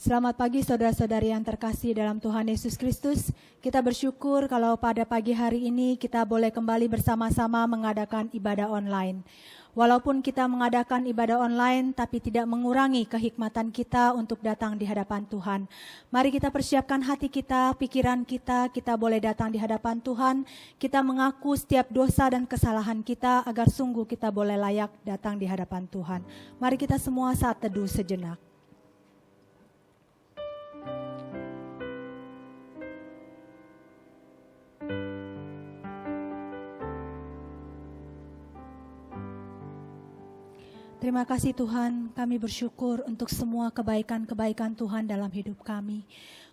Selamat pagi saudara-saudari yang terkasih dalam Tuhan Yesus Kristus. Kita bersyukur kalau pada pagi hari ini kita boleh kembali bersama-sama mengadakan ibadah online. Walaupun kita mengadakan ibadah online, tapi tidak mengurangi kehikmatan kita untuk datang di hadapan Tuhan. Mari kita persiapkan hati kita, pikiran kita, kita boleh datang di hadapan Tuhan. Kita mengaku setiap dosa dan kesalahan kita agar sungguh kita boleh layak datang di hadapan Tuhan. Mari kita semua saat teduh sejenak. Terima kasih Tuhan, kami bersyukur untuk semua kebaikan-kebaikan Tuhan dalam hidup kami.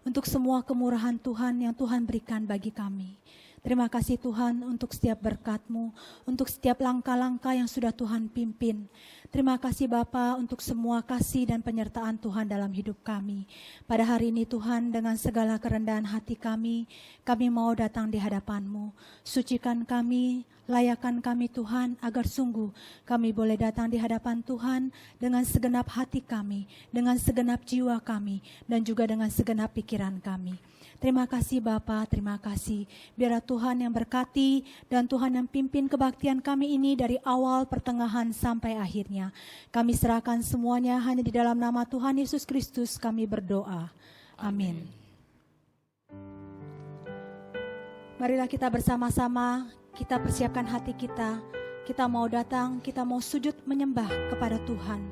Untuk semua kemurahan Tuhan yang Tuhan berikan bagi kami. Terima kasih Tuhan untuk setiap berkat-Mu, untuk setiap langkah-langkah yang sudah Tuhan pimpin. Terima kasih Bapa untuk semua kasih dan penyertaan Tuhan dalam hidup kami. Pada hari ini Tuhan, dengan segala kerendahan hati kami mau datang di hadapan-Mu. Sucikan kami, layakan kami Tuhan, agar sungguh kami boleh datang di hadapan Tuhan dengan segenap hati kami, dengan segenap jiwa kami, dan juga dengan segenap pikiran kami. Terima kasih Bapa, terima kasih. Biarlah Tuhan yang berkati dan Tuhan yang pimpin kebaktian kami ini dari awal, pertengahan, sampai akhirnya. Kami serahkan semuanya hanya di dalam nama Tuhan Yesus Kristus kami berdoa. Amin. Marilah kita bersama-sama, kita persiapkan hati kita. Kita mau datang, kita mau sujud menyembah kepada Tuhan.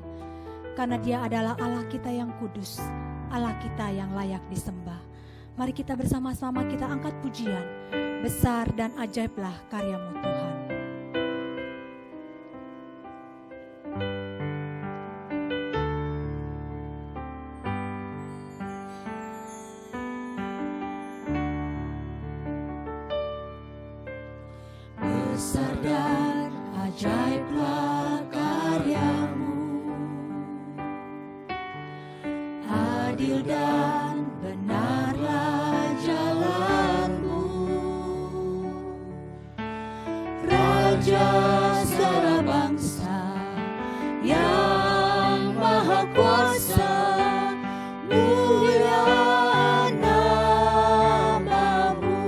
Karena Dia adalah Allah kita yang kudus, Allah kita yang layak disembah. Mari kita bersama-sama kita angkat pujian. Besar dan ajaiblah karya-Mu Tuhan. Besar dan ajaiblah karya-Mu, adil dan benarlah jalan-Mu, Raja segala bangsa yang maha kuasa, mulia nama-Mu.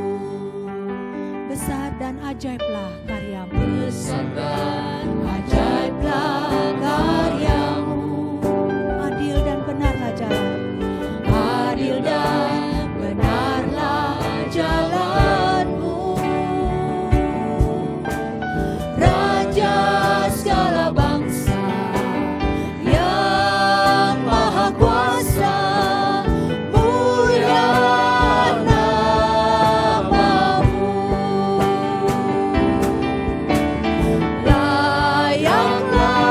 Besar dan ajaiblah karya-Mu. Besar dan ajaiblah karya-Mu, Adil dan benarlah jalan-Mu. adil dan benarlah jalan-Mu, Raja segala bangsa yang maha kuasa, mulia nama-Mu. Layaklah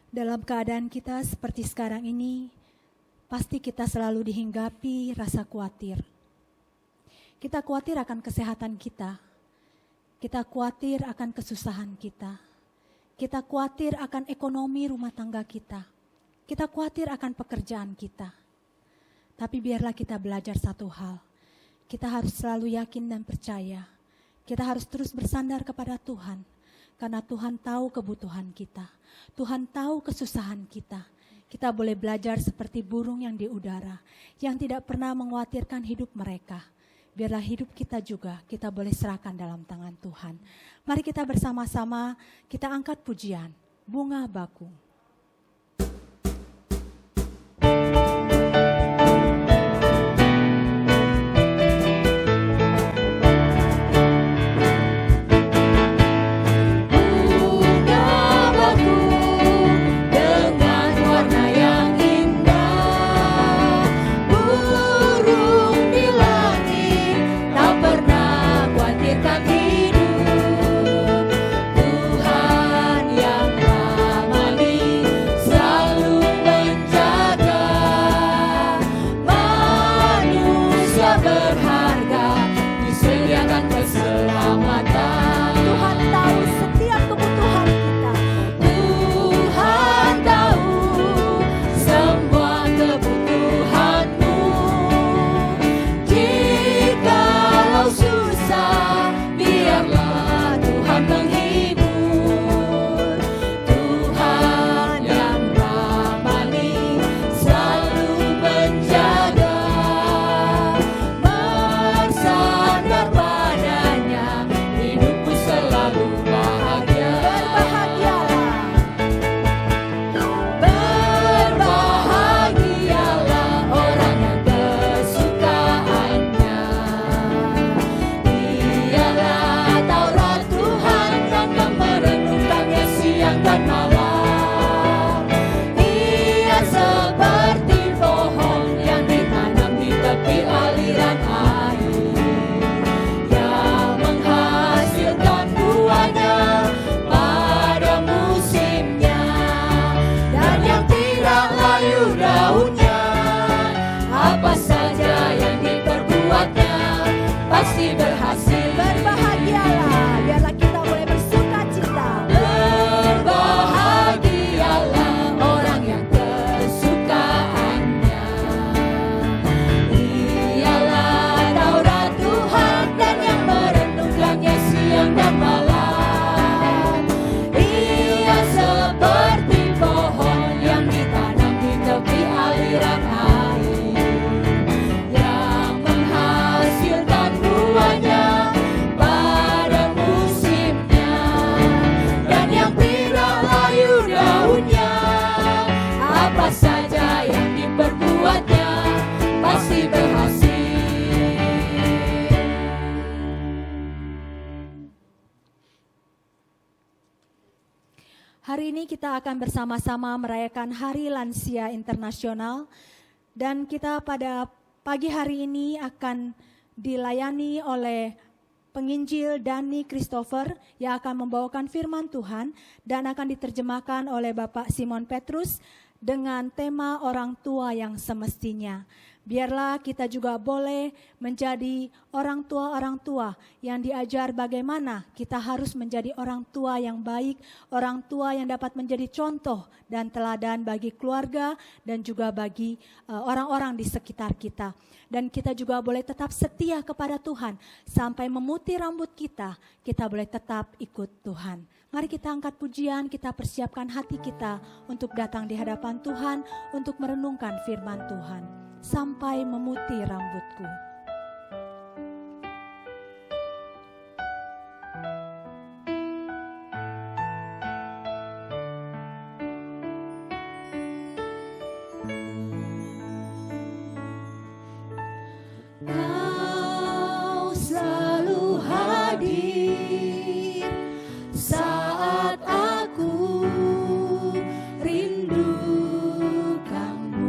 Dalam keadaan kita seperti sekarang ini, pasti kita selalu dihinggapi rasa khawatir. Kita khawatir akan kesehatan kita. Kita khawatir akan kesusahan kita. Kita khawatir akan ekonomi rumah tangga kita. Kita khawatir akan pekerjaan kita. Tapi biarlah kita belajar satu hal. Kita harus selalu yakin dan percaya. Kita harus terus bersandar kepada Tuhan. Karena Tuhan tahu kebutuhan kita. Tuhan tahu kesusahan kita. Kita boleh belajar seperti burung yang di udara. Yang tidak pernah mengkhawatirkan hidup mereka. Biarlah hidup kita juga kita boleh serahkan dalam tangan Tuhan. Mari kita bersama-sama kita angkat pujian. Bunga Bakung. Hari ini kita akan bersama-sama merayakan Hari Lansia Internasional dan kita pada pagi hari ini akan dilayani oleh penginjil Dani Christopher yang akan membawakan firman Tuhan dan akan diterjemahkan oleh Bapak Simon Petrus dengan tema orang tua yang semestinya. Biarlah kita juga boleh menjadi orang tua yang diajar bagaimana kita harus menjadi orang tua yang baik, orang tua yang dapat menjadi contoh dan teladan bagi keluarga dan juga bagi orang-orang di sekitar kita. Dan kita juga boleh tetap setia kepada Tuhan sampai memutih rambut kita boleh tetap ikut Tuhan. Mari kita angkat pujian, kita persiapkan hati kita untuk datang di hadapan Tuhan untuk merenungkan firman Tuhan. Sampai memutih rambutku. Kau selalu hadir saat aku rindu kamu.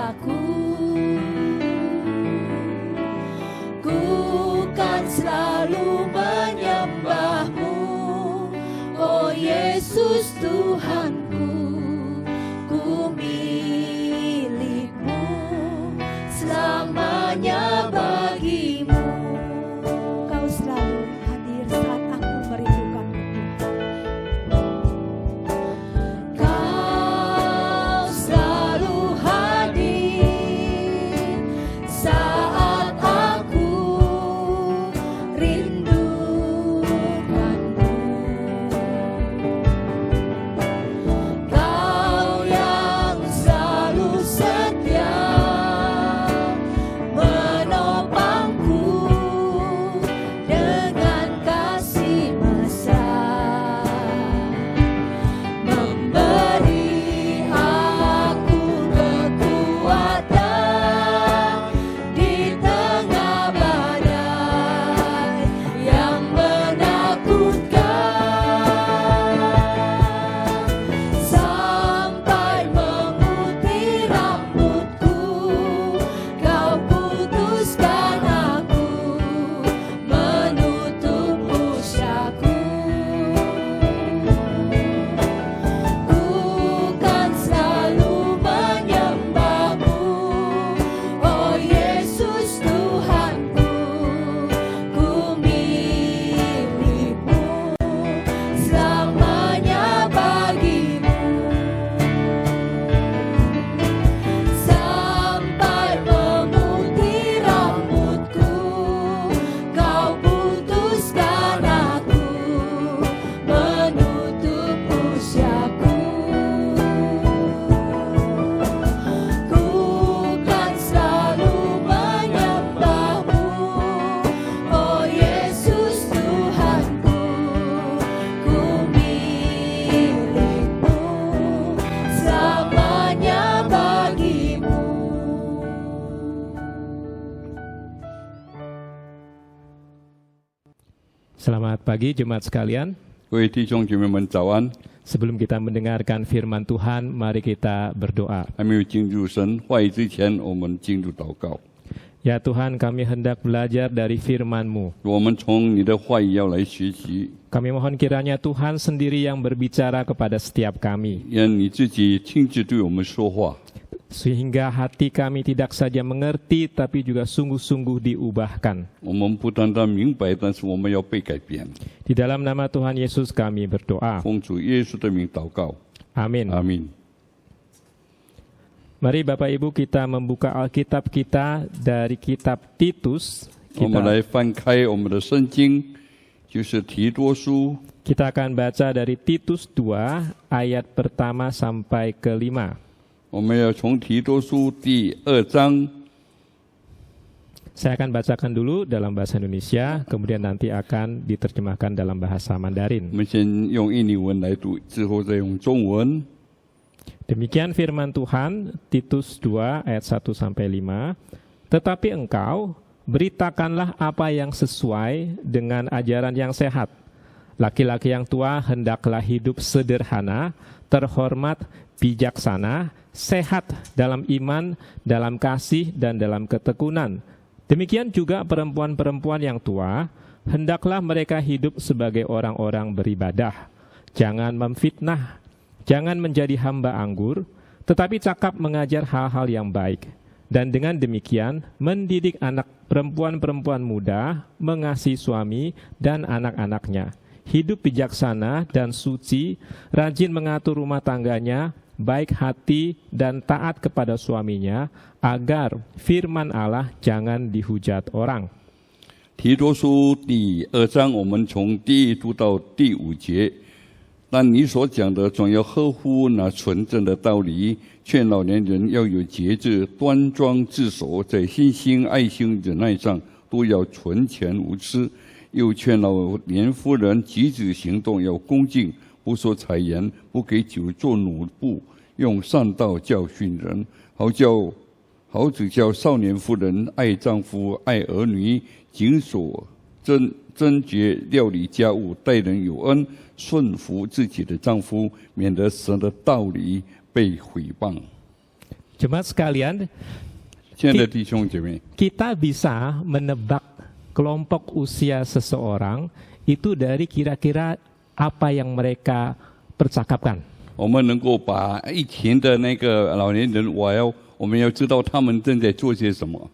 pusakaku. Ku kan selalu menyembah-Mu, oh Yesus Tuhanku. Ku milik-Mu, selamanya bagi-Mu. Kau selalu hadir saat aku merindukan. Kau selalu hadir saat aku rindukan-Mu. Kau yang selalu setia menopangku dengan kasih mesra, memberi aku kekuatan di tengah badai yang menakutkan, sampai memutih rambutku. Kau putuskan aku menutup usiaku. Ku kan selalu menyembah-Mu, oh Yesus Tuhanku. Ku milik-Mu, selamanya bagi-Mu. Sampai memutih rambutku, Kau putuskan aku menutup usiaku. Ku kan selalu menyembah-Mu, oh Yesus Tuhanku. Ku milik-Mu, selamanya bagi-Mu. Selamat pagi jemaat sekalian. 各位弟兄姐妹们早安！ Sebelum kita mendengarkan firman Tuhan, mari kita berdoa. 还没有进入神话语之前，我们进入祷告。 Ya Tuhan, kami hendak belajar dari firman-Mu. 我们从你的话语要来学习， Kami mohon kiranya Tuhan sendiri yang berbicara kepada setiap kami, 愿你自己亲自对我们说话， sehingga hati kami tidak saja mengerti, tapi juga sungguh-sungguh diubahkan. 我们不单单明白，但是我们要被改变。 Di dalam nama Tuhan Yesus kami berdoa. 奉主耶稣的名祷告， Amin. 阿门。 Mari Bapak Ibu kita membuka Alkitab kita dari kitab Titus. 我们来翻开我们的圣经，就是提多书。 Kita akan baca dari Titus 2 ayat pertama sampai ke-5. 我们要从提多书第2章， Saya akan bacakan dulu dalam bahasa Indonesia, kemudian nanti akan diterjemahkan dalam bahasa 我 Mandarin. 们先用印尼文来读，之后再用中文。 Demikian firman Tuhan, Titus 2 ayat 1 sampai 5. Tetapi engkau beritakanlah apa yang sesuai dengan ajaran yang sehat. Laki-laki yang tua hendaklah hidup sederhana, terhormat, bijaksana, sehat dalam iman, dalam kasih, dan dalam ketekunan. Demikian juga perempuan-perempuan yang tua, hendaklah mereka hidup sebagai orang-orang beribadah. Jangan memfitnah, jangan menjadi hamba anggur, tetapi cakap mengajar hal-hal yang baik. Dan dengan demikian, mendidik anak perempuan-perempuan muda, mengasihi suami dan anak-anaknya. Hidup bijaksana dan suci, rajin mengatur rumah tangganya, baik hati dan taat kepada suaminya, agar firman Allah jangan dihujat orang. 提多书第2章，我们从第1读到第5节。但你所讲的总要合乎那纯正的道理，劝老年人要有节制，端庄自守，在信心、爱心、忍耐上都要纯全无疵。又劝老年妇人举止行动要恭敬，不说谗言，不给酒做奴仆，用善道教训人，好指教少年妇人爱丈夫、爱儿女，谨守贞洁，料理家务，待人有恩，顺服自己的丈夫，免得神的道理被毁谤。Jemaat sekalian, 亲爱的弟兄姐妹， kita bisa menebak kelompok usia seseorang itu dari kira-kira apa yang mereka percakapkan. 我们能够把一群的那个老年人，我们要知道他们正在做些什么。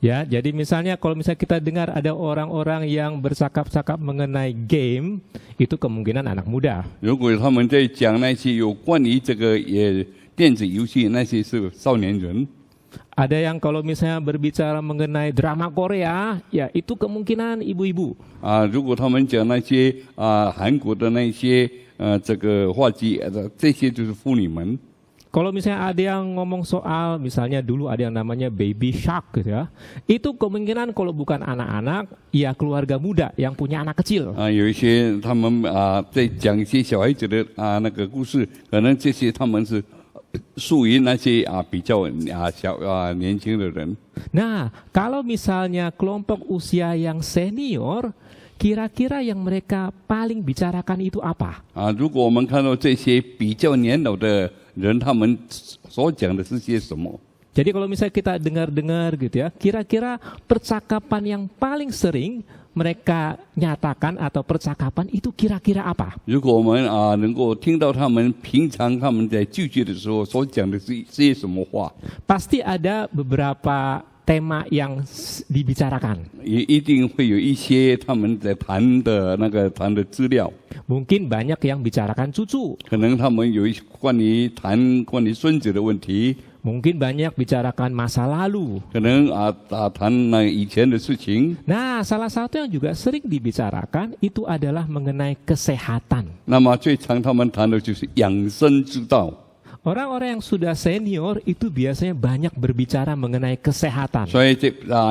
Ya, jadi misalnya kalau misalnya kita dengar ada orang-orang yang bercakap-cakap mengenai game, itu kemungkinan anak muda. 如果他们在讲那些有关于这个电子游戏，那些是少年人。 Ada yang kalau misalnya berbicara mengenai drama Korea, ya itu kemungkinan ibu-ibu. 如果他们讲那些韩国的那些这个话剧，这些就是妇女们。 Kalau misalnya ada yang ngomong soal, misalnya dulu ada yang namanya baby shark gitu ya, itu kemungkinan kalau bukan anak-anak, ya keluarga muda yang punya anak kecil. 有一些他们在讲一些小孩子的那个故事，可能这些他们是属于那些比较年轻的人。 Nah, kalau misalnya kelompok usia yang senior, kira-kira yang mereka paling bicarakan itu apa? 如果我们看到这些比较年老的人，他们所讲的是些什么？ Jadi kalau misalnya kita dengar-dengar gitu ya, kira-kira percakapan yang paling sering mereka nyatakan atau percakapan itu kira-kira apa? 如果我们能够听到他们平常他们在聚集的时候所讲的是些什么话， Pasti ada beberapa tema yang dibicarakan. 也一定会有一些他们在谈的资料。 Mungkin banyak yang bicarakan cucu, 可能他们有一些关于孙子的问题， mungkin banyak bicarakan masa lalu. 可能谈以前的事情。 Nah, salah satu yang juga sering dibicarakan itu adalah mengenai kesehatan. 那么最常他们谈的就是养生之道。 Orang-orang yang sudah senior itu biasanya banyak berbicara mengenai kesehatan. 所以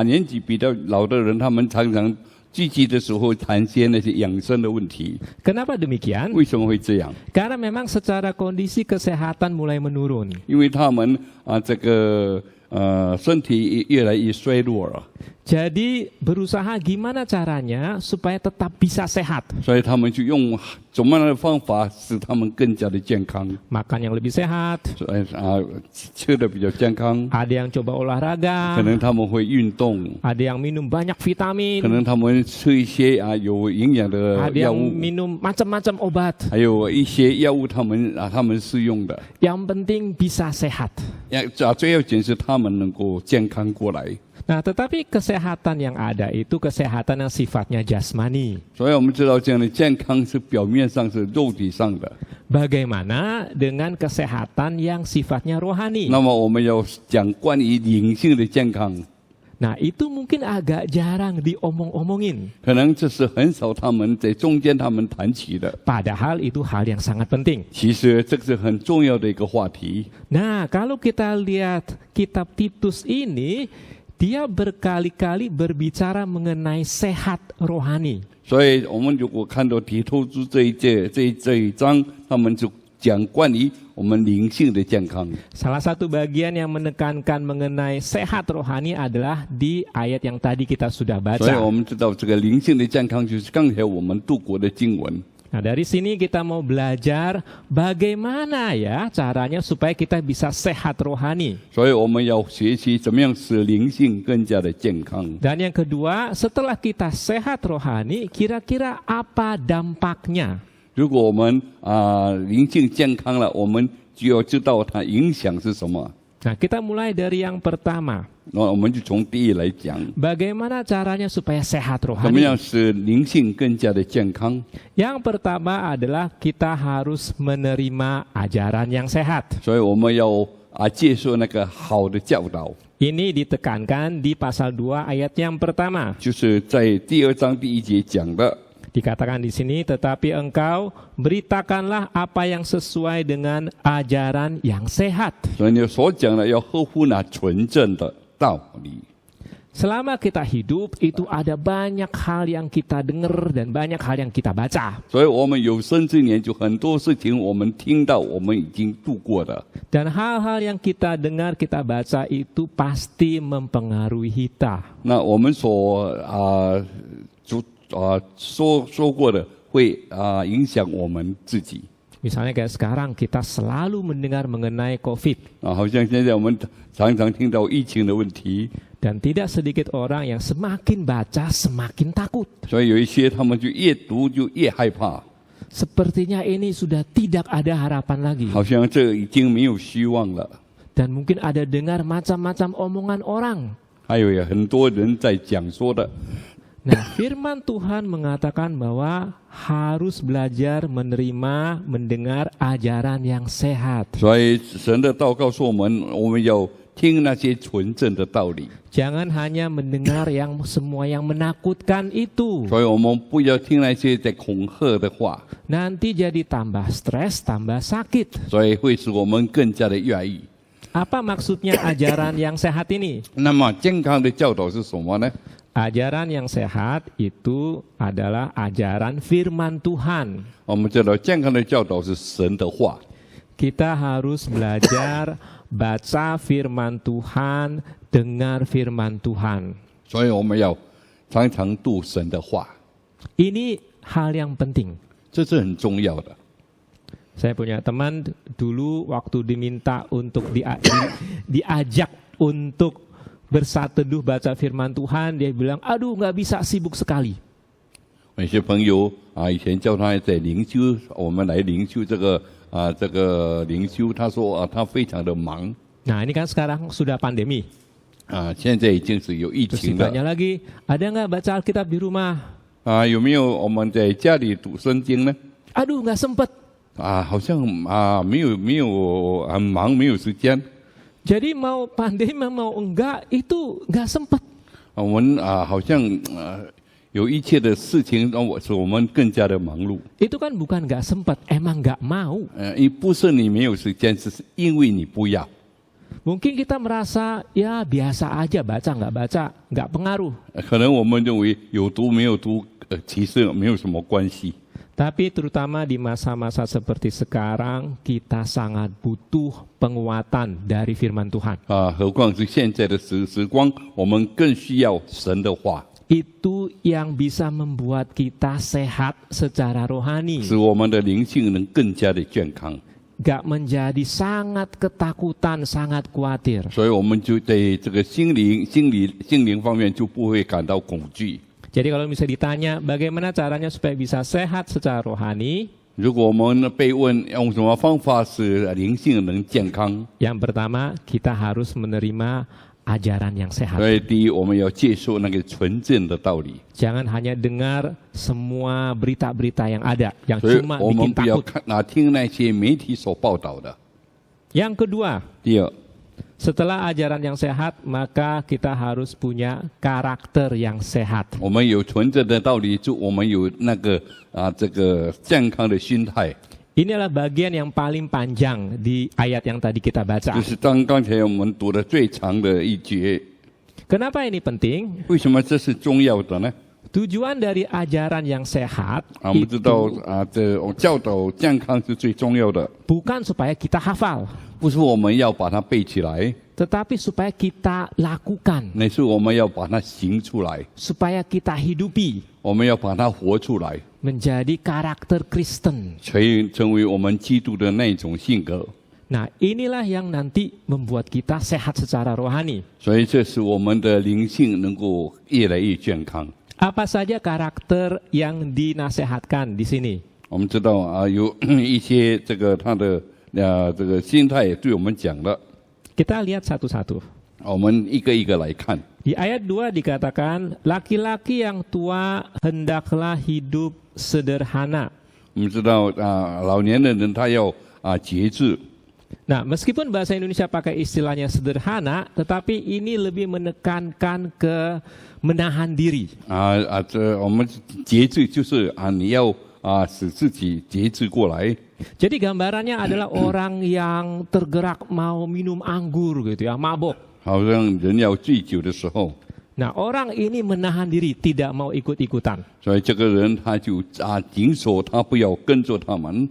年纪比较老的人，他们常常聚集的时候谈些那些养生的问题。 Kenapa demikian? 为什么会这样？ Karena memang secara kondisi kesehatan mulai menurun. 因为他们这个身体越来越衰弱了， Jadi berusaha gimana caranya supaya tetap bisa sehat. 所以他们就用怎么样的方法使他们更加的健康， Makan yang lebih sehat, 吃的比较健康。 ada yang coba 可 olahraga, 能他们会运动， ada yang minum banyak 可 vitamin, 能他们吃一些有营养的 ada 药 yang 物， minum macam-macam obat. 还有一些药物他们是用的。 Yang penting bisa sehat. 最要紧是他们能够健康过来。 Nah, tetapi kesehatan yang ada itu kesehatan yang sifatnya jasmani. 所以我们知道，这样的健康是表面上是肉体上的。 Bagaimana dengan kesehatan yang sifatnya rohani? 那么我们要讲关于灵性的健康， Nah, itu mungkin agak jarang diomong-omongin. 可能这是很少他们在中间他们谈起的。 Padahal itu hal yang sangat penting. 其实这是很重要的一个话题。 Nah, kalau kita lihat kitab Titus ini, dia berkali-kali berbicara mengenai sehat rohani. 所以我们如果看到提托书这一章，他们就讲关于我们灵性的健康。 Salah satu bagian yang menekankan mengenai sehat rohani adalah di ayat yang tadi kita sudah 所以 baca. 我们知道这个灵性的健康就是刚才我们读过的经文。 Nah, dari sini kita mau belajar bagaimana ya caranya supaya kita bisa sehat rohani. 所以我们要学习怎么样使灵性更加的健康。 Dan yang kedua, setelah kita sehat rohani, kira-kira apa dampaknya? 如果我们灵性健康了，我们就要知道它影响是什么。 Nah, kita mulai dari yang pertama. 那我们就从第一来讲， Bagaimana caranya supaya sehat 怎么 rohani? 样使灵性更加的健康？ Yang pertama adalah kita harus menerima ajaran yang sehat. 所以我们要接受那个好的教导， Ini ditekankan di pasal 2 ayat yang pertama. 就是在第2章第1节讲的。 Dikatakan di sini, tetapi engkau beritakanlah apa yang sesuai dengan ajaran yang sehat. 所以你所讲的要合乎那纯正的道理。 Selama kita hidup, itu ada banyak hal yang kita dengar dan banyak hal yang kita baca. 所以我们有生之年就很多事情我们听到，我们已经度过的。 Dan hal-hal yang kita dengar, kita baca itu pasti mempengaruhi kita. 那我们所说过的会影响我们自己。Misalnya kayak sekarang kita selalu mendengar mengenai COVID. 好像现在我们常常听到疫情的问题， Dan tidak sedikit orang yang semakin baca semakin takut. 所以有一些他们就越读就越害怕， Sepertinya ini sudah tidak ada harapan lagi. 好像这已经没有希望了。 Dan mungkin ada dengar macam-macam omongan orang. 还有也很多人在讲说的， Nah, firman Tuhan mengatakan bahwa harus belajar menerima, mendengar ajaran yang sehat. 所以神的道告诉我们，我们要听那些纯正的道理， Jangan hanya mendengar yang semua yang menakutkan itu. 所以我们不要听那些在恐吓的话， Nanti jadi tambah stres, tambah sakit. 所以会使我们更加的压抑。 Apa maksudnya ajaran yang sehat ini? 那么健康的教导是什么呢？ Ajaran yang sehat itu adalah ajaran firman Tuhan. 我们知道健康的教导是神的话， Kita harus belajar baca firman Tuhan, dengar firman Tuhan. 所以我们要常常读神的话， Ini hal yang penting. 这是很重要的。 Saya punya teman dulu waktu diminta untuk diajak untuk bersateduh baca firman Tuhan, dia bilang, aduh nggak bisa, sibuk sekali. 有些朋友以前叫他在灵修，我们来灵修这个灵修，他说他非常的忙 Nah ini kan sekarang sudah pandemi. 现在已经是有疫 Terus 情 ditanya 了 lagi, ada nggak baca Alkitab di rumah? 有没有我们在家里读圣经呢？ Aduh nggak sempet. 好像没有很忙，没有时间。 Jadi mau pandemi mau enggak itu nggak sempet. 我们好像有一切的事情使我们更加的忙碌。 Itu kan bukan nggak sempet, emang nggak mau. 不是你没有时间，只是因为你不要。 Mungkin kita merasa ya biasa aja baca nggak baca, nggak pengaruh. 可能我们认为有读没有读，其实没有什么关系。 Tapi terutama di masa-masa seperti sekarang, kita sangat butuh penguatan dari firman Tuhan. 何况是现在的时光，我们更需要神的话， Itu yang bisa membuat kita sehat secara rohani. 使我们的灵性能更加的健康。 Gak menjadi sangat ketakutan, sangat khawatir. 所以我们就对这个心灵方面就不会感到恐惧。 Jadi kalau bisa ditanya bagaimana caranya supaya bisa sehat secara rohani, 如果我们被问用什么方法使灵性能健康， yang pertama kita harus menerima ajaran yang sehat. 所以第一我们要接受那个纯正的道理， Jangan hanya dengar semua berita-berita yang ada, yang 所以 cuma 我们 bikin 不要 takut. 听那些媒体所报道的。 Yang kedua, 第二， setelah ajaran yang sehat, maka kita harus punya karakter yang sehat. 我们有纯正的道理，就我们有那个这个健康的心态。 Ini adalah bagian yang paling panjang di ayat yang tadi kita 就 baca. 是刚才我们读的最长的一节。 Kenapa ini penting? 为什么这是重要的呢？ Tujuan dari ajaran yang sehat 我们知道 itu 这教导健康是最重要的， bukan supaya kita hafal, 不是我们要把它背起来， tetapi supaya kita lakukan, 那是我们要把它行出来， supaya kita hidupi 我们要把它活出来， menjadi karakter Kristen. 成为我们基督的那种性格。 Nah, inilah yang nanti membuat kita sehat secara rohani. 所以这使我们的灵性能够越来越健康。 Apa saja karakter yang dinasehatkan di sini? 我们知道有一些这个他的这个心态对我们讲的， Kita lihat satu-satu. 我们一个一个来看。 Di ayat 2 dikatakan, laki-laki yang tua hendaklah hidup sederhana. 我们知道老年的人他要节制。 Nah, meskipun bahasa Indonesia pakai istilahnya sederhana, tetapi ini lebih menekankan ke menahan diri. 我们节制就是你要使自己节制过来。 Jadi gambarannya adalah orang yang tergerak mau minum anggur gitu ya, mabok. 好像人要醉酒的时候， Nah, orang ini menahan diri, tidak mau ikut-ikutan. 所以这个人他就紧守，他不要跟着他们。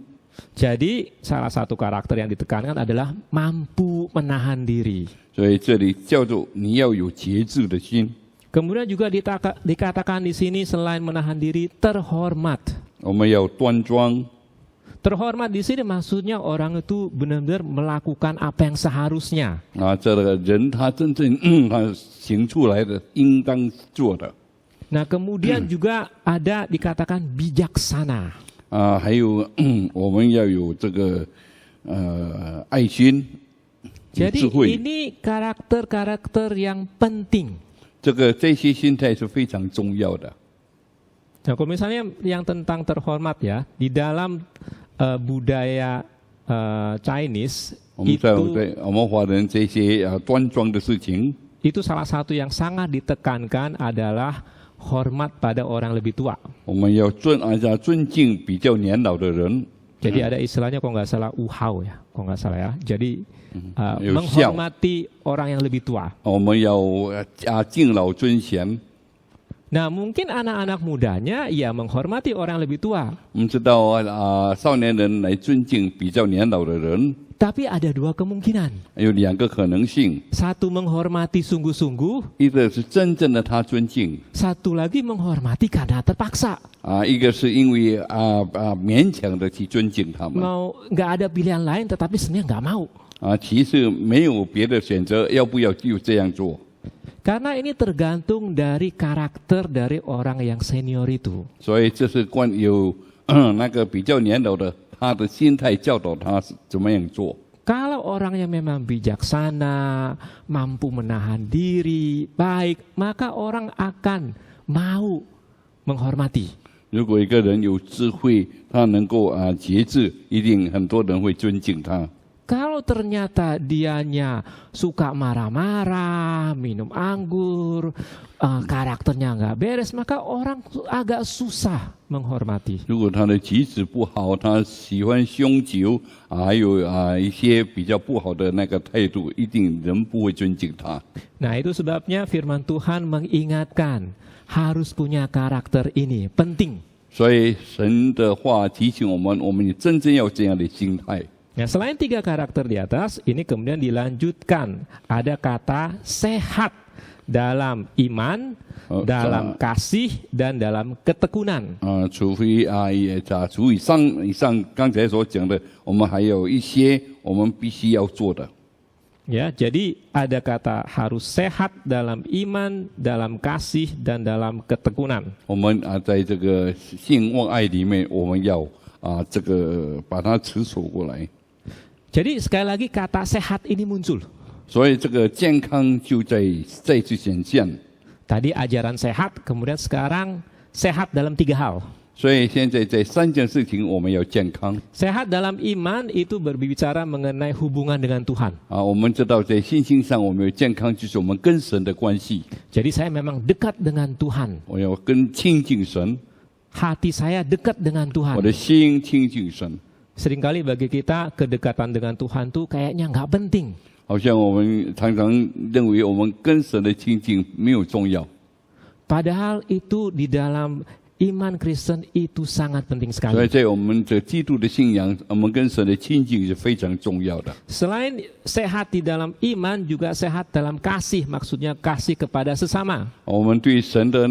Jadi salah satu karakter yang ditekankan adalah mampu menahan diri. 所以这里叫做你要有节制的心。 Kemudian juga dikatakan di sini selain menahan diri, terhormat. 我们要端庄。Terhormat di sini maksudnya orang itu benar-benar melakukan apa yang seharusnya. 这个人他真正他行出来的应当做的。 Nah, kemudian juga ada dikatakan bijaksana. 还有我们要有这个爱心，有 Jadi 智慧。 ini karakter-karakter yang penting. 这些心态是非常重要的。 Nah, kalau misalnya yang tentang terhormat ya, di dalam budaya Chinese 我们 itu 我们华人这些端庄的事情， itu salah satu yang sangat ditekankan adalah hormat pada orang lebih tua. 我们要尊敬比较年老的人。 Jadi ada istilahnya kalau nggak salah uhau ya, kalau nggak salah ya. Jadi 有孝， menghormati orang yang lebih tua. 我们要敬老尊贤。 Nah, mungkin anak-anak mudanya ya menghormati orang lebih tua. 我们知道少年人来尊敬比较年老的人， Tapi ada dua kemungkinan. 有两个可能性， Satu menghormati sungguh-sungguh, 一个是真正的他尊敬， satu lagi menghormati karena terpaksa. 一个是因为勉强的去尊敬他们。 Mau nggak ada pilihan lain, tetapi sebenarnya nggak mau. 其实没有别的选择，要不要就这样做？ Karena ini tergantung dari karakter dari orang yang senior itu. 所以这是有那个比较年老的，他的心态教导他怎么样做。 Kalau orang yang memang bijaksana, mampu menahan diri, baik, maka orang akan mau menghormati. 如果一个人有智慧，他能够节制，一定很多人会尊敬他。 Kalau ternyata dianya suka marah-marah, minum anggur, karakternya nggak beres, maka orang agak susah menghormati. 如果他的举止不好，他喜欢凶酒，还有一些比较不好的那个态度，一定人不会尊敬他。 Nah, itu sebabnya firman Tuhan mengingatkan harus punya karakter ini, penting. 所以神的话提醒我们，我们真正要这样的心态。 Nah, selain 3 karakter di atas, ini kemudian dilanjutkan. Ada kata sehat dalam iman, dalam kasih, dan dalam ketekunan. 除非除以上刚才所讲的，我们还有一些我们必须要做的。 Ya, jadi ada kata harus sehat dalam iman, dalam kasih, dan dalam ketekunan. 我们在这个信望爱里面，我们要这个把它持守过来。 Jadi sekali lagi kata sehat ini muncul. 所以这个健康就再次显现。 Tadi ajaran sehat, kemudian sekarang sehat dalam 3 hal. 所以现在在3件事情我们要健康。 Sehat dalam iman itu berbicara mengenai hubungan dengan Tuhan. 我们知道在信心上我们有健康，就是我们跟神的关系。 Jadi saya memang dekat dengan Tuhan. 我要跟亲近神， Hati saya dekat dengan 我 Tuhan. 的心亲近神。 Seringkali bagi kita kedekatan dengan Tuhan tuh kayaknya nggak penting. 好像我们常常认为我们跟神的亲近没有重要， Padahal itu di dalam iman Kristen itu sangat penting 所以 sekali. 在我们这基督的信仰，我们跟神的亲近是非常重要的。 Selain sehat di dalam iman, juga sehat dalam kasih. Maksudnya kasih kepada sesama. 我们对神的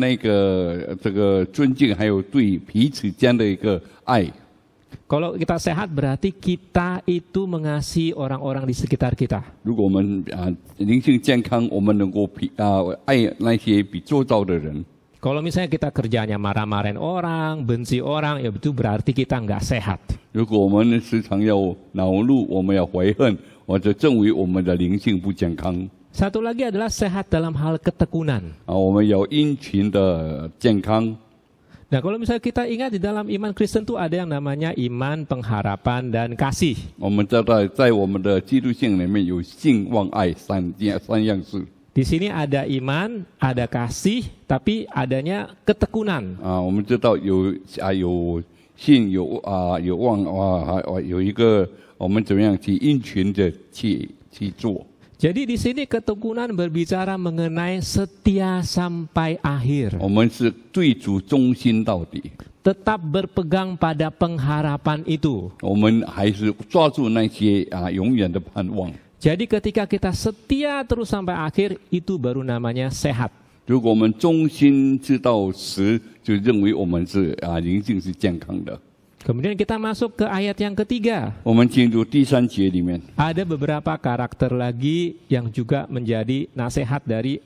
这个尊敬，还有对彼此间的一个爱。 Kalau kita sehat berarti kita itu mengasihi orang-orang di sekitar kita. 如果我们灵性健康，我们能够爱那些比周遭的人。 Kalau misalnya kita kerjanya marah-marahin orang, benci orang, ya itu berarti kita nggak sehat. 如果我们时常要恼怒，我们要怀恨，或者证为我们的灵性不健康。 Satu lagi adalah sehat dalam hal ketekunan. 我们要殷勤的健康。 Nah, kalau misalnya kita ingat di dalam iman Kristen itu ada yang namanya iman, pengharapan, dan kasih. 我们知道，在我们的基督信里面有信、望、爱三样事。 Di sini ada iman, ada kasih, tapi adanya ketekunan. 我们知道有信、有望有一个我们怎么样去殷勤的去做。 Jadi di sini ketekunan berbicara mengenai setia sampai akhir. 我们是对主忠心到底， Tetap berpegang pada pengharapan itu. 我们还是抓住那些永远的盼望。 Jadi ketika kita setia terus sampai akhir, itu baru namanya sehat. 如果我们忠心知道时，就认为我们是灵性是健康的。Kemudian kita masuk ke ayat yang ketiga. 我们进入第3节里面， Ada beberapa karakter lagi yang juga menjadi nasihat dari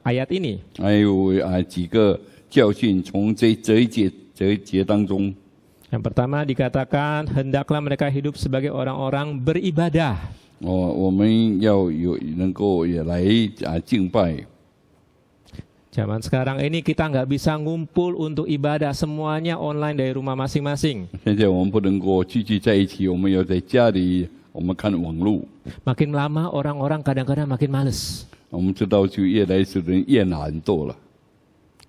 ayat ini. 还有几个教训从这一节当中。 Yang pertama dikatakan, hendaklah mereka hidup sebagai orang-orang beribadah. 我们要能够也来敬拜。 Zaman sekarang ini kita nggak bisa ngumpul untuk ibadah, semuanya online dari rumah masing-masing. 现在我们不能够聚集在一起，我们要在家里，我们看网络。 Makin lama orang-orang kadang-kadang makin males. 我们知道就越来越懒惰了，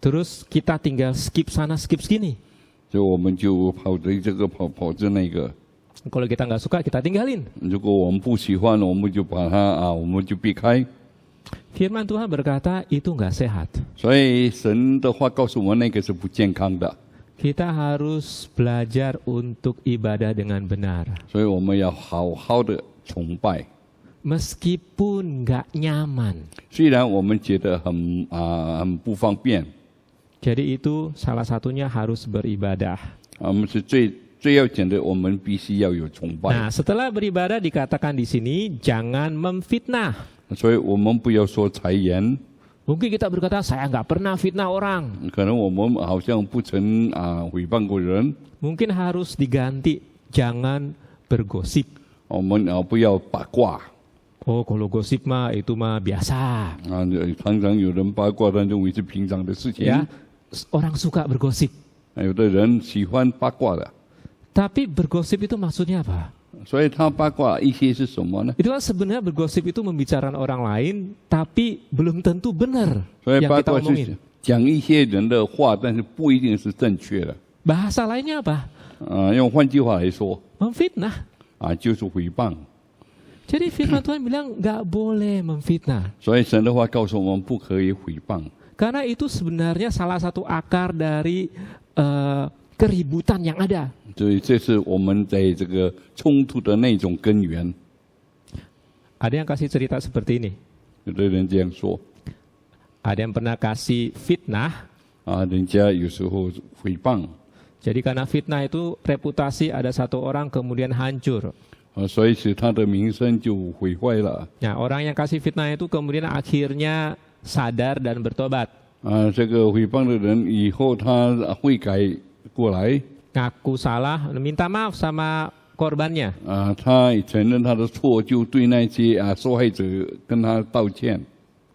Terus kita tinggal skip sana skip sini. 所以我们就跑着这个跑着那个。 Kalau kita nggak suka kita tinggalin. 如果我们不喜欢，我们就把它我们就避开。 Firman Tuhan berkata itu nggak sehat. 所以神的话告诉我们，那个是不健康的。 Kita harus belajar untuk ibadah dengan benar. 所以我们要好好的崇拜， Meskipun nggak nyaman. 虽然我们觉得很不方便， Jadi itu salah satunya harus beribadah. 我们是最要紧的，我们必须要有崇拜。 Nah, setelah beribadah dikatakan di sini jangan memfitnah. 所以我们不要说谗言， Mungkin kita berkata saya nggak pernah fitnah orang. 可能我们好像不曾诽谤过人， Mungkin harus diganti jangan bergosip. 我们不要八卦。 Oh, kalau gosip mah itu mah biasa. 常常有人八卦，但认为是平常的事情。 Ya, orang suka bergosip. 有的人喜欢八卦的， Tapi bergosip itu maksudnya apa? 所以他八卦一些是什么呢？ Itu kan sebenarnya bergosip itu membicarakan orang lain, tapi belum tentu benar 所以 yang 八 kita 卦 omongin. 是讲一些人的话，但是不一定是正确的。 Bahasa lainnya apa? 用换句话来说， Memfitnah. 就是诽谤。 Jadi firman Tuhan bilang nggak boleh memfitnah. 所以神的话告诉我们不可以诽谤， Karena itu sebenarnya salah satu akar dari keributan yang ada. 所以这是我们在这个冲突的那种根源。 Ada yang kasih cerita seperti ini. 有的人这样说， Ada yang pernah kasih fitnah. 人家有时候诽谤， Jadi karena fitnah itu reputasi ada satu orang kemudian hancur. 所以使他的名声就毁坏了。 Nah, orang yang kasih fitnah itu kemudian akhirnya sadar dan bertobat. 这个诽谤的人以后他会改过来。 Ngaku salah, minta maaf sama korbannya. 他承认他的错，就对那些受害者跟他道歉。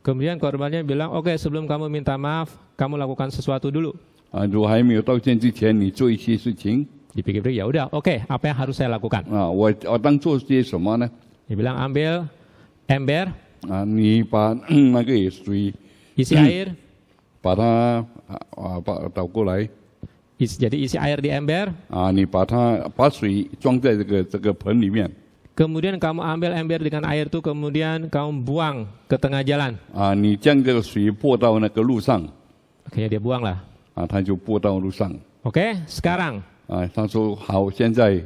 Kemudian korbannya bilang, oke, sebelum kamu minta maaf, kamu lakukan sesuatu dulu. 如果还没有道歉之前，你做一些事情。 Dipikir-pikir, ya udah, oke, apa yang harus saya lakukan? 我当做些什么呢？ Dia bilang ambil ember, 你把那个水 isi air, 把它倒过来。 jadi isi air di ember. 你把水装在这个盆里面。 Kemudian kamu ambil ember dengan air itu, kemudian kamu buang ke tengah jalan. 你将这个水泼到那个路上。 Akhirnya dia buang lah. 他就泼到路上。 Oke, sekarang 他说好，现在。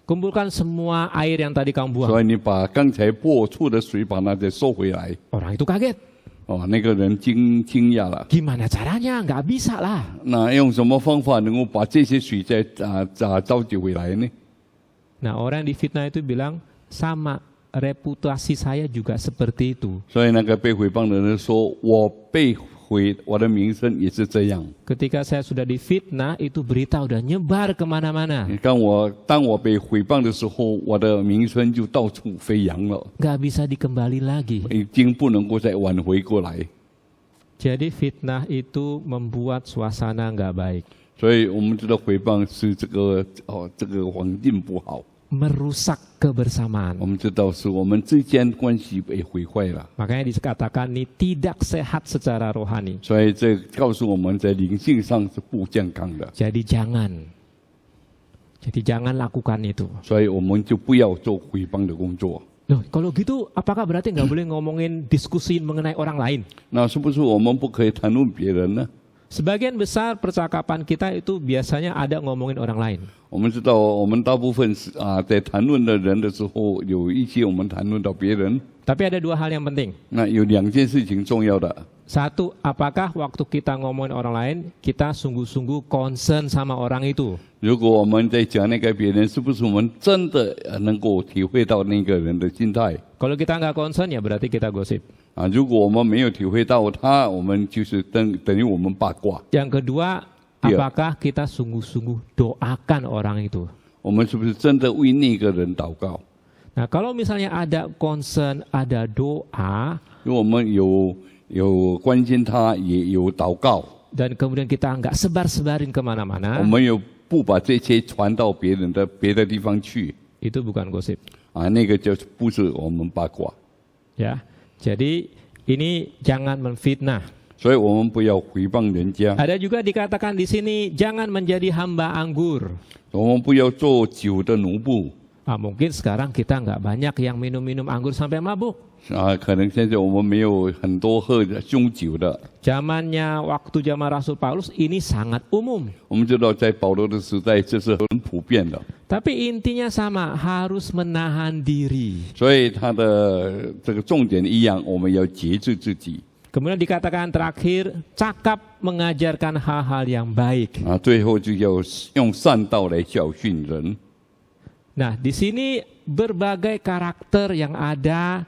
kumpulkan semua air yang tadi kamu buang. 所以你把刚才泼出的水把它再收回来。 Orang itu kaget. 那个人惊讶了。 Gimana caranya? Nggak bisa lah. 那用什么方法能够把这些水再召集回来呢？ Nah, orang yang difitnah itu bilang, sama reputasi saya juga seperti itu. 所以那个被诽谤的人说：“我的名声也是这样。 Ketika saya sudah difitnah, itu berita udah nyebar kemana-mana. 当我被诽谤的时候，我的名声就到处飞扬了， Nggak bisa dikembali lagi. 已经不能够再挽回过来。 Jadi fitnah itu membuat suasana nggak baik. 所以我们知道诽谤是这个环境不好。 Merusak kebersamaan. 我们知道是我们之间关系被毁坏了。 Makanya dikatakan ini tidak sehat secara rohani. 所以这告诉我们在灵性上是不健康的。 Jadi jangan lakukan itu. 所以我们就不要做诽谤的工作。 Loh, kalau gitu apakah berarti nggak boleh ngomongin diskusi mengenai orang lain? 那是不是我们不可以谈论别人呢？ Sebagian besar percakapan kita itu biasanya ada ngomongin orang lain. 我们知道，我们大部分是在谈论的人的时候，有一些我们谈论到别人。 Tapi ada dua hal yang penting. 那有两件事情重要的。Satu, apakah waktu kita ngomongin orang lain, kita sungguh-sungguh concern sama orang itu? 如果我们在讲那个别人，是不是我们真的能够体会到那个人的心态？ Kalau kita nggak concern, ya berarti kita gosip. 如果我们没有体会到他，我们就是等于我们八卦。 Yang kedua, apakah kita sungguh-sungguh doakan orang itu? 我们是不是真的为那个人祷告？ Nah, kalau misalnya ada concern, ada doa, 如果我们有关心他，也有祷告， dan kemudian kita nggak sebar-sebarin 我 kemana-mana, 们有不把这些传到别的地方去 itu bukan gosip. 那个就不是我们八卦。 Ya, jadi ini jangan menfitnah. 所以我们不要诽谤人家， Ada juga dikatakan di sini jangan menjadi hamba anggur. 我们不要做酒的奴仆。 Mungkin sekarang kita nggak banyak yang minum-minum anggur sampai mabuk. 可能现在我们没有很多喝凶酒的。 Zamannya waktu zaman Rasul Paulus ini sangat umum. 我们知道在保罗的时代这是很普遍的， Tapi intinya sama, harus menahan diri. 所以它的这个重点一样，我们要节制自己。 Kemudian dikatakan terakhir, cakap mengajarkan hal-hal yang baik. 最后就要用善道来教训人。 Nah, di sini berbagai karakter yang ada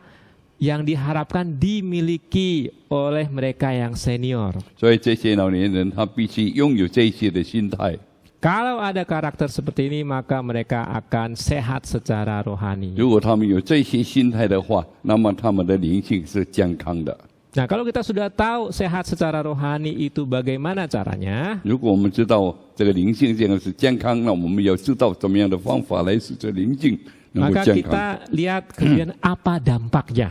yang diharapkan dimiliki oleh mereka yang senior. 所以这些老年人他必须拥有这些的心态。 Kalau ada karakter seperti ini, maka mereka akan sehat secara rohani. 如果他们有这些心态的话，那么他们的灵性是健康的。 Nah, kalau kita sudah tahu sehat secara rohani itu bagaimana caranya, 如果我们知道这个灵性这样是健康，那我们要知道怎么样的方法来使这灵性能够 maka 健康。 kita lihat kemudian apa dampaknya.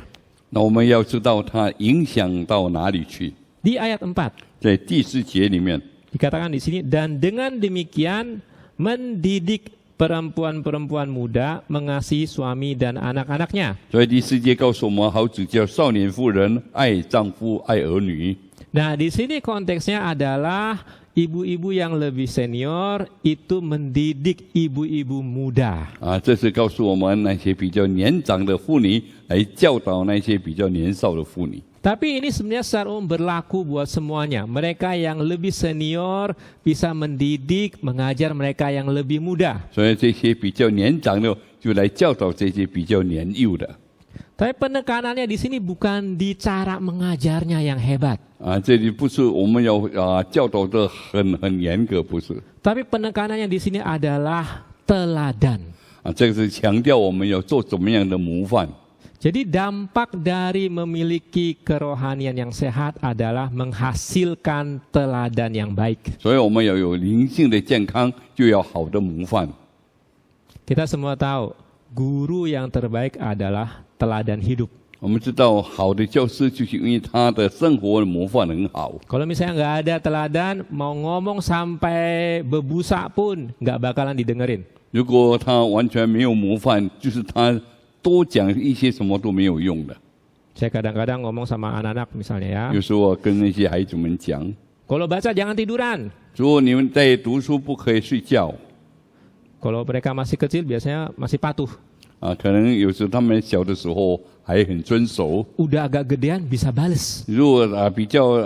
那我们要知道它影响到哪里去。 Di ayat 4, 在第4节里面， dikatakan di sini, dan dengan demikian mendidik perempuan-perempuan muda mengasihi suami dan anak-anaknya. 所以第4节告诉我们，好指教少年妇人爱丈夫、爱儿女。 Nah, di sini konteksnya adalah ibu-ibu yang lebih senior itu mendidik ibu-ibu muda. 这是告诉我们那些比较年长的妇女来教导那些比较年少的妇女。 Tapi ini sebenarnya secara umum berlaku buat semuanya. Mereka yang lebih senior bisa mendidik, mengajar mereka yang lebih muda. 所以这些比较年长的就来教导这些比较年幼的。 Tapi penekanannya di sini bukan di cara mengajarnya yang hebat. 这里不是我们要教导的很严格，不是。 Tapi penekanannya di sini adalah teladan. 这个是强调我们要做怎么样的模范。 Jadi dampak dari memiliki kerohanian yang sehat adalah menghasilkan teladan yang baik. 所以我们要有灵性的健康，就要好的模范。 Kita semua tahu, guru yang terbaik adalah teladan hidup. 我们知道，好的教师就是因为他的生活的模范很好。 Kalau misalnya nggak ada teladan, mau ngomong sampai bebusa pun nggak bakalan didengerin. 如果他完全没有模范，就是他多讲一些什么都没有用的。 Saya kadang-kadang ngomong sama anak-anak misalnya ya, 有时候我跟那些孩子们讲， kalau baca jangan tiduran. 如果你们在读书不可以睡觉。 Kalau mereka masih kecil biasanya masih patuh. 可能有时他们小的时候还很遵守。 Udah agak gedean bisa bales. 如果比较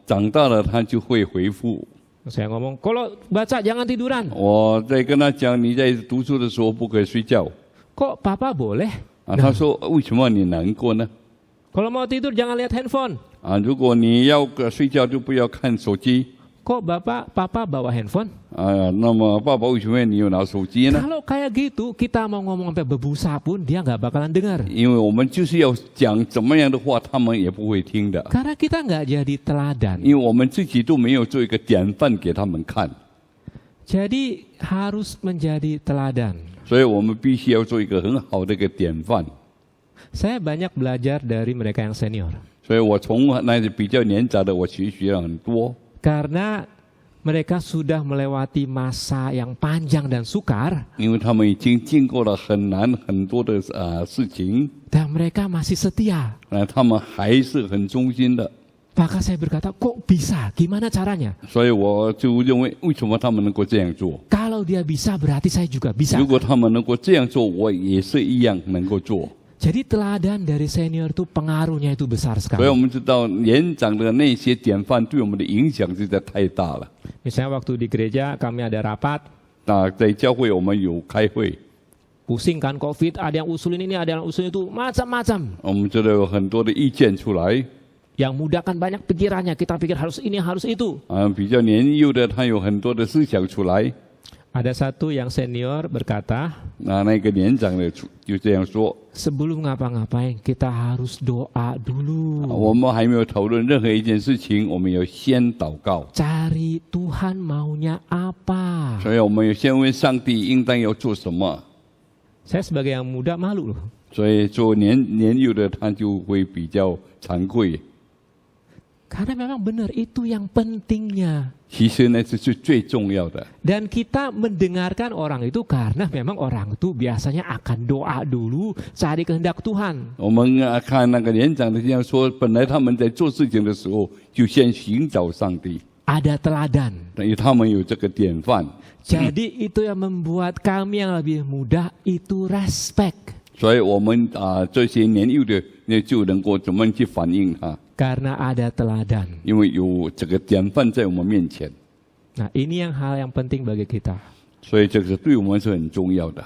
长大了，他就会回复。 Saya ngomong, kalau baca jangan tiduran. 我在跟他讲，你在读书的时候不可以睡觉。 Kok papa boleh? 他说为什么你难过呢？ Kalau mau tidur jangan lihat handphone. 如果你要睡觉就不要看手机。 Kok papa bawa handphone? 那么爸爸为什么你有拿手机呢？ Kalau kayak gitu, kita mau ngomong sampai berbusa pun dia nggak bakalan dengar. 因为我们就是要讲怎么样的话，他们也不会听的。 Karena kita nggak jadi teladan. 因为我们自己都没有做一个典范给他们看， Jadi harus menjadi teladan. 所以我们必须要做一个很好的一个典范。 Saya banyak belajar dari mereka yang senior. 所以我从那些比较年长的我学习了很多。 Karena mereka sudah melewati masa yang panjang dan sukar, 因为他们已经经过了很难很多的事情， dan mereka masih setia. 他们还是很忠心的。 Maka saya berkata, kok bisa? Gimana caranya? 所以我就认为，为什么他们能够这样做？ Kalau dia bisa, berarti saya juga bisa. 如果他们能够这样做，我也是一样能够做。Jadi teladan dari senior itu pengaruhnya itu besar 所以 sekali. 我们知道年长的那些典范对我们的影响实在太大了。 Misalnya waktu di gereja kami ada rapat, 那在教会我们有开会， pusing kan COVID, ada yang usulin ini, ada yang usulin itu, macam-macam. 我们知道有很多的意见出来。 Yang muda kan banyak pikirannya, kita pikir harus ini, harus itu. 比较年幼的他有很多的思想出来。 Ada satu yang senior berkata, 那个年长的就这样说： sebelum ngapa-ngapain kita harus doa dulu. 我们还没有讨论任何一件事情，我们要先祷告。 Cari Tuhan maunya apa. 所以我们要先问上帝应当要做什么。 Saya sebagai yang muda malu loh. 所以做年幼的他就会比较惭愧。 Karena memang benar itu yang pentingnya. 其实呢，这是最重要的。 Dan kita mendengarkan orang itu karena memang orang itu biasanya akan doa dulu, cari kehendak Tuhan. 我们看那个年长的这样说，本来他们在做事情的时候就先寻找上帝， Ada teladan. 等于他们有这个典范。 Jadi itu yang membuat kami yang lebih muda itu respect. 所以我们这些年幼的那就能够怎么去反映他， Karena ada teladan. 因为有这个典范在我们面前， Nah ini yang hal yang penting bagi kita. 所以这个对我们是很重要的。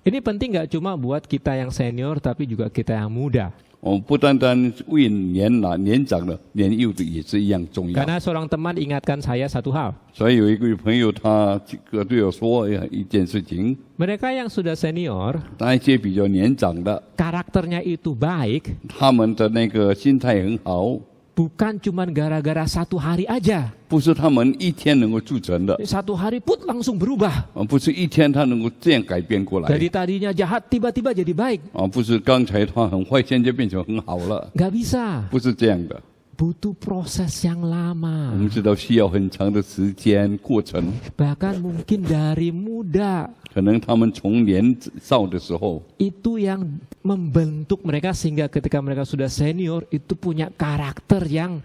Ini penting gak cuma buat kita yang senior tapi juga kita yang muda. 我们不单单为年长的、年幼的也是一样重要。 Karena seorang teman ingatkan saya satu hal. 所以有一位朋友他这个对我说一件事情， Mereka yang sudah senior, 那一些比较年长的， karakternya itu baik, 他们的那个心态很好， bukan cuma gara-gara satu hari aja. 不是他们一天能够铸成的， Satu hari put langsung berubah. 不是一天他能够这样改变过来， Dari tadinya jahat tiba-tiba jadi baik. 不是刚才他很坏，现在变成很好了， Gak bisa. 不是这样的。 Butuh proses yang 我 lama. 们知道需要很长的时间过程， Bahkan mungkin dari muda. 可能他们从年少的时候， Itu yang membentuk mereka sehingga ketika mereka sudah senior itu punya karakter yang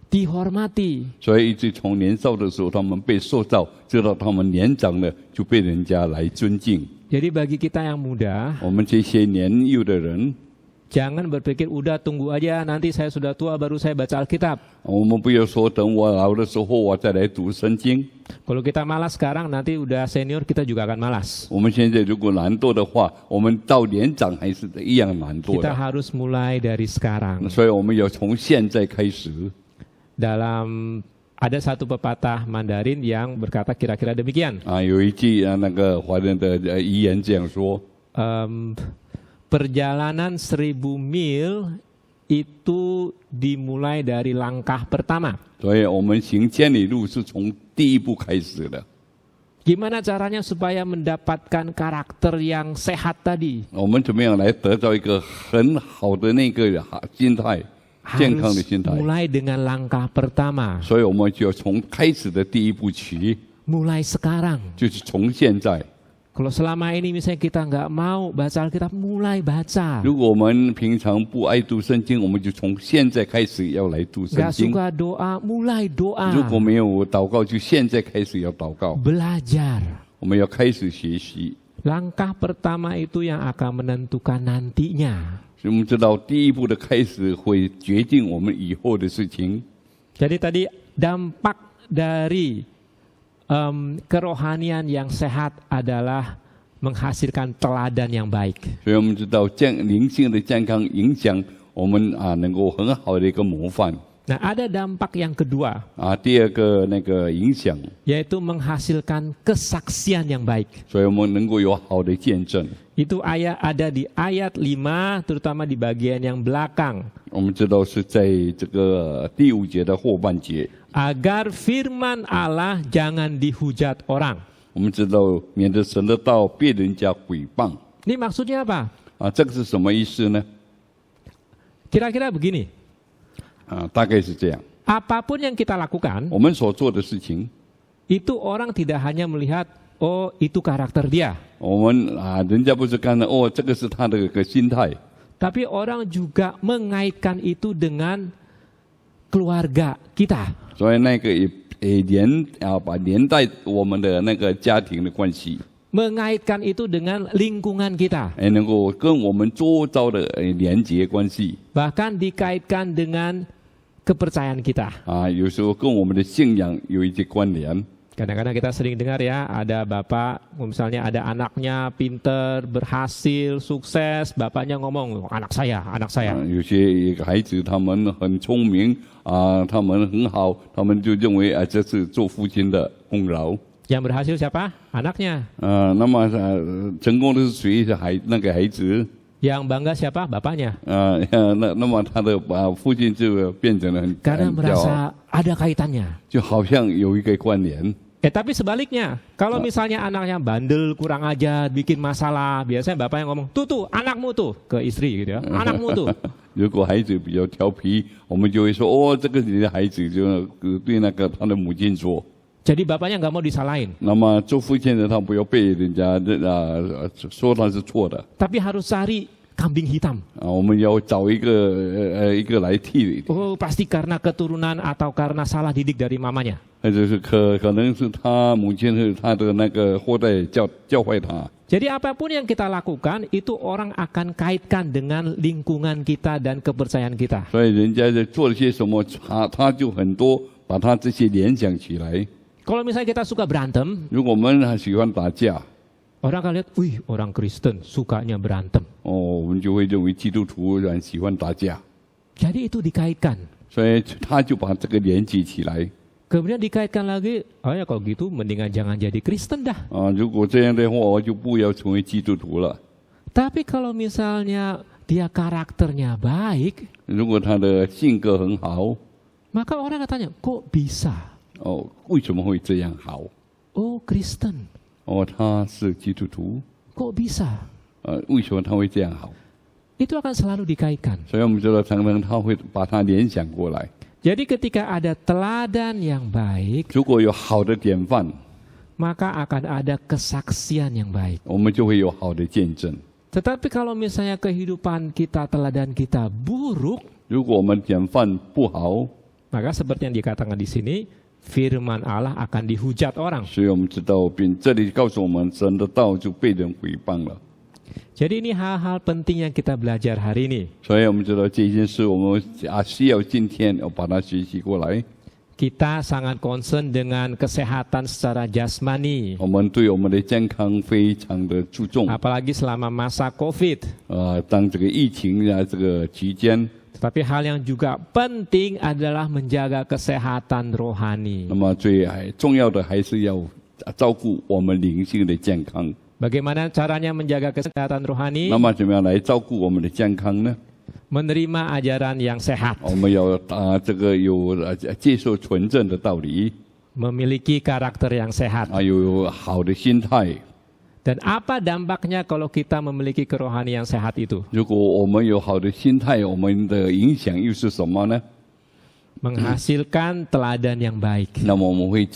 dihormati. 所以一直从年少的时候，他们被塑造，直到他们年长了，就被人家来尊敬。 Jadi bagi kita yang muda, 我们这些年幼的人， jangan berpikir udah tunggu aja nanti saya sudah tua baru saya baca Alkitab. 我们不要说等我老的时候我再来读圣经。 Kalau kita malas sekarang nanti udah senior kita juga akan malas. 我们现在如果懒惰的话，我们到年长还是一样懒惰 Kita 的。 harus mulai dari sekarang. 所以我们要从现在开始。 Dalam ada satu pepatah Mandarin yang berkata kira-kira demikian. 有一句那个华人的遗言这样说。 Perjalanan 1000 mil itu dimulai dari langkah pertama. 所以我们行千里路是从第一步开始的。 Gimana caranya supaya mendapatkan karakter yang sehat tadi? 我们怎么样来得到一个很好的那个心态，健康的 Harus 心态？ mulai dengan langkah pertama. 所以我们就要从开始的第一步起， Mulai sekarang. 就是从现在。 Kalau selama ini misalnya kita nggak mau baca Alkitab, mulai baca. 如果我们平常不爱读圣经，我们就从现在开始要来读圣 Nggak 经。 suka doa, mulai 如果 doa. 没有祷告，就现在开始要祷告。 Belajar. 我们要开始学习。 Langkah pertama itu yang akan menentukan nantinya. 所以我们知道，第一步的开始会决定我们以后的事情。 Jadi tadi dampak dari kerohanian yang sehat adalah menghasilkan teladan yang baik. 所以我们知道，灵性的健康影响我们能够很好的一个模范。 Nah, ada dampak yang kedua, 第二个那个影响， yaitu menghasilkan kesaksian yang baik. 所以我们能够有好的见证。 Itu ada di ayat 5, terutama di bagian yang belakang. 我们知道是在这个第5节的后半节。 Agar firman Allah jangan dihujat orang. 我们知道，免得神的道被人家毁谤。 Ini maksudnya apa? 这个是什么意思呢？ Kira-kira begini, 大概是这样。 apapun yang kita lakukan, 我们所做的事情， itu orang tidak hanya melihat, oh itu karakter dia. 我们人家不是看到这个是他的一个心态， Tapi orang juga mengaitkan itu dengan keluarga kita. 所以那个也连带我们的那个家庭的关系。mengaitkan itu dengan lingkungan kita. 能够跟我们周遭的连结关系 Bahkan dikaitkan dengan kepercayaan kita. 啊，有时候跟我们的信仰有一些关联。 Kadang-kadang kita sering dengar ya, ada bapak, misalnya ada anaknya pinter, berhasil, sukses, bapaknya ngomong, anak saya, anak saya. 有些孩子他们很聪明啊，他们很好，他们就认为这是做父亲的功劳。 Yang berhasil siapa? Anaknya. 那么成功的是谁？是那个孩子。 Yang bangga siapa? Bapaknya. 那么他的父亲就变成了很 Karena 骄傲， merasa ada kaitannya. 就好像有一个关联。 Tapi sebaliknya, kalau misalnya anaknya bandel, kurang ajar, bikin masalah, biasanya bapak yang ngomong, tuh anakmu tuh ke istri gitu ya, anakmu tuh. 如果孩子比较调皮，我们就会说哦，这个你的孩子就对那个他的母亲说。 Jadi bapaknya nggak mau disalahin. 那么做父亲的他不要被人家说他是错的 Tapi harus cari kambing hitam. 我们要找一个来替。 Oh, pasti karena keturunan atau karena salah didik dari mamanya. 就是可能是他母亲是他的那个后代教坏他。 Jadi apapun yang kita lakukan itu orang akan kaitkan dengan lingkungan kita dan kepercayaan kita. 所以人家在做了些什么，他就很多把他这些联想起来。 Kalau misalnya kita suka berantem, 如果我们喜欢打架， orang akan lihat, wih orang Kristen sukanya berantem. 我们就会认为基督徒很喜欢打架， Jadi itu dikaitkan. 所以他就把这个连接起来。 Kemudian dikaitkan lagi, oh ya kalau gitu mendingan jangan jadi Kristen dah. 如果这样的话，我就不要成为基督徒了。 Tapi kalau misalnya dia karakternya baik, 如果他的性格很好， maka orang akan tanya, kok bisa? 为什么会这样好？ Oh Kristen, 他是基督徒， kok bisa? 为什么他会这样好？ Itu akan selalu dikaitkan. 所以我们知道，常常他会把它联想过来。 Jadi ketika ada teladan yang baik, 如果有好的典范， maka akan ada kesaksian yang baik. 我们就会有好的见证。 Tetapi kalau misalnya kehidupan kita, teladan kita buruk, 如果我们典范不好， maka seperti yang dikatakan di sini, firman Allah akan dihujat orang. 所以我们知道，这里告诉我们，神的道就被人毁谤了。 Jadi ini hal-hal penting yang kita belajar hari ini. 所以我们知道这件事，我们需要今天要把它学习过来。 Kita sangat concern dengan kesehatan secara jasmani. 我们对我们的健康非常的注重。 Apalagi selama masa COVID. 当这个疫情这个期间， Tetapi hal yang juga penting adalah menjaga kesehatan rohani. 那么最重要的还是要照顾我们灵性的健康。 Bagaimana caranya menjaga kesehatan rohani? 那么怎么样来照顾我们的健康呢？ Menerima ajaran yang sehat. 我们要这个有接受纯正的道理， Memiliki karakter yang sehat. 有好的心态。 Dan apa dampaknya kalau kita memiliki kerohanian yang sehat itu? 如果我们有好的心态，我们的影响又是什么呢？ Menghasilkan teladan yang baik. 那么我们会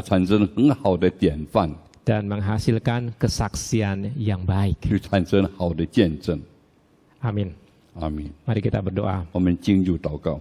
产生很好的典范， Dan menghasilkan kesaksian yang baik. 去产生好的见证。 Amin. 阿弥。 Mari kita berdoa. 我们进入祷告。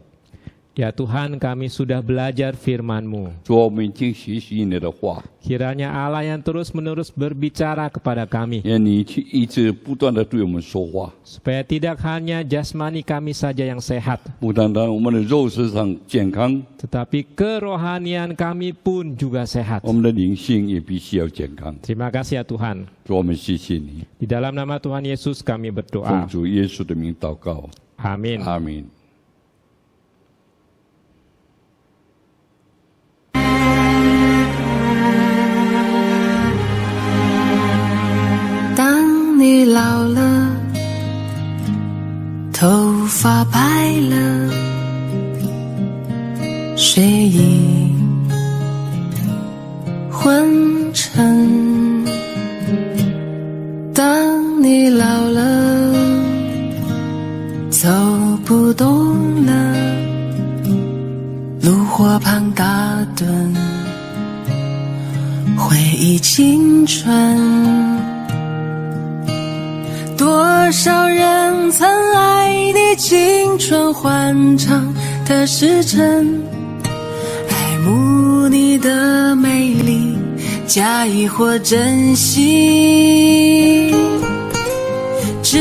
Ya Tuhan, kami sudah belajar firman-Mu. 主，我们已经学习你的话， Kiranya Allah yang terus-menerus berbicara kepada kami. 愿你去一直不断的对我们说话， Supaya tidak hanya jasmani kami saja yang sehat. 不单单我们的肉身上健康， Tetapi kerohanian kami pun juga sehat. 我们的灵性也必须要健康。 Terima kasih ya Tuhan. 主，我们谢谢你， Di dalam nama Tuhan Yesus kami 奉 berdoa. 主耶稣的名祷告， Amin. 阿弥。当你老了，头发白了，睡意昏沉。当你老了，走不动了，炉火旁打盹，回忆青春。多少人曾爱你青春欢畅的时辰，爱慕你的美丽假意或真心。只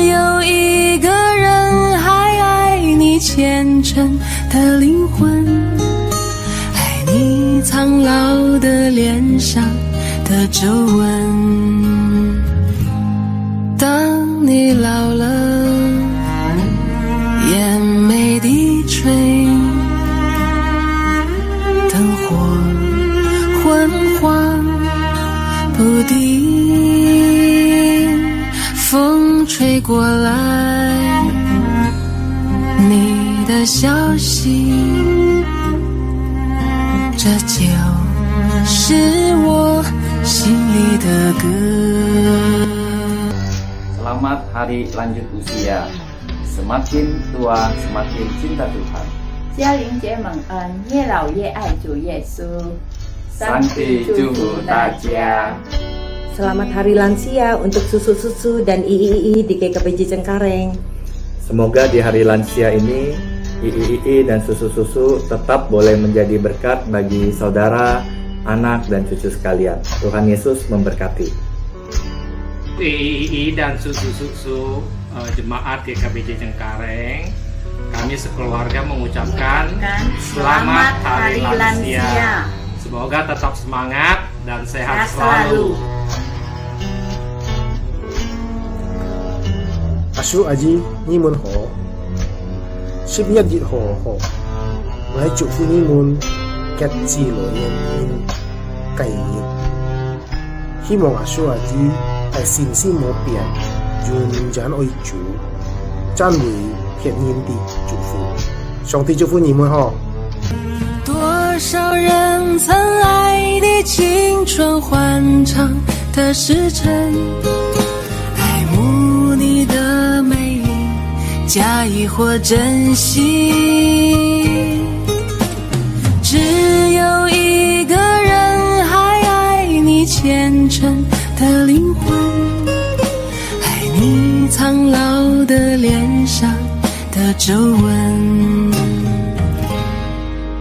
有一个人还爱你虔诚的灵魂，爱你苍老的脸上的皱纹。当你老了，眼眉低垂，灯火昏黄不定，风吹过来你的消息，这就是我心里的歌。 Selamat Hari Lanjut Usia. Semakin tua, semakin cinta Tuhan. 嘉玲姐蒙恩，越老越爱主耶稣。 Santi 祝福大家。 Selamat Hari Lansia untuk susu-susu dan ii di GKPJ Cengkareng. Semoga di hari lansia ini ii dan susu-susu tetap boleh menjadi berkat bagi saudara, anak, dan cucu sekalian. Tuhan Yesus memberkati. II dan susu-susu jemaat GKBJ Cengkareng, kami sekeluarga mengucapkan Selamat Hari Lansia. Semoga tetap semangat dan sehat selalu. Asu aji ni mun ho, sibiyat jit ho ho, lai chuk fu ni mun ket chi lo yen in kai yin. Hi mong asu aji ai sin si mo pian, jun jan oi chu, chan wi pian yin di chu fu. Song ti chu fu ni mun ho. 多少人曾爱你青春欢畅的时辰，爱慕你的美丽，假意或真心。只有一个人还爱你虔诚的灵魂，爱你苍老的脸上的皱纹。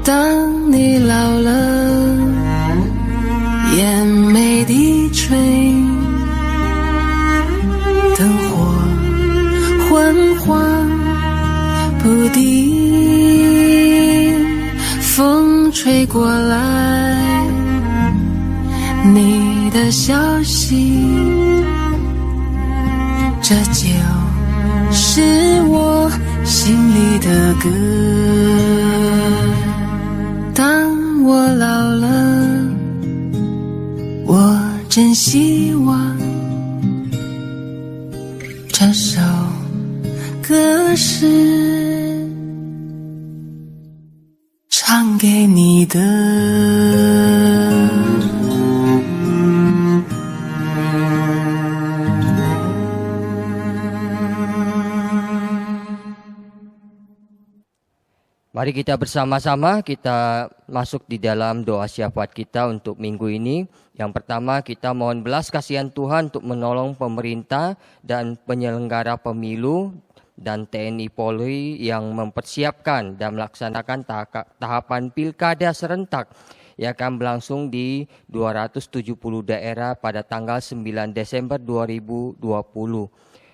当你老了，眼眉低垂，灯火昏黄不定，风吹过来你的消息，这就是我心里的歌。当我老了，我真希望这首歌是唱给你的。Mari kita bersama-sama kita masuk di dalam doa syafaat kita untuk minggu ini. Yang pertama kita mohon belas kasihan Tuhan untuk menolong pemerintah dan penyelenggara pemilu dan TNI Polri yang mempersiapkan dan melaksanakan tahapan pilkada serentak yang akan berlangsung di 270 daerah pada tanggal 9 Desember 2020.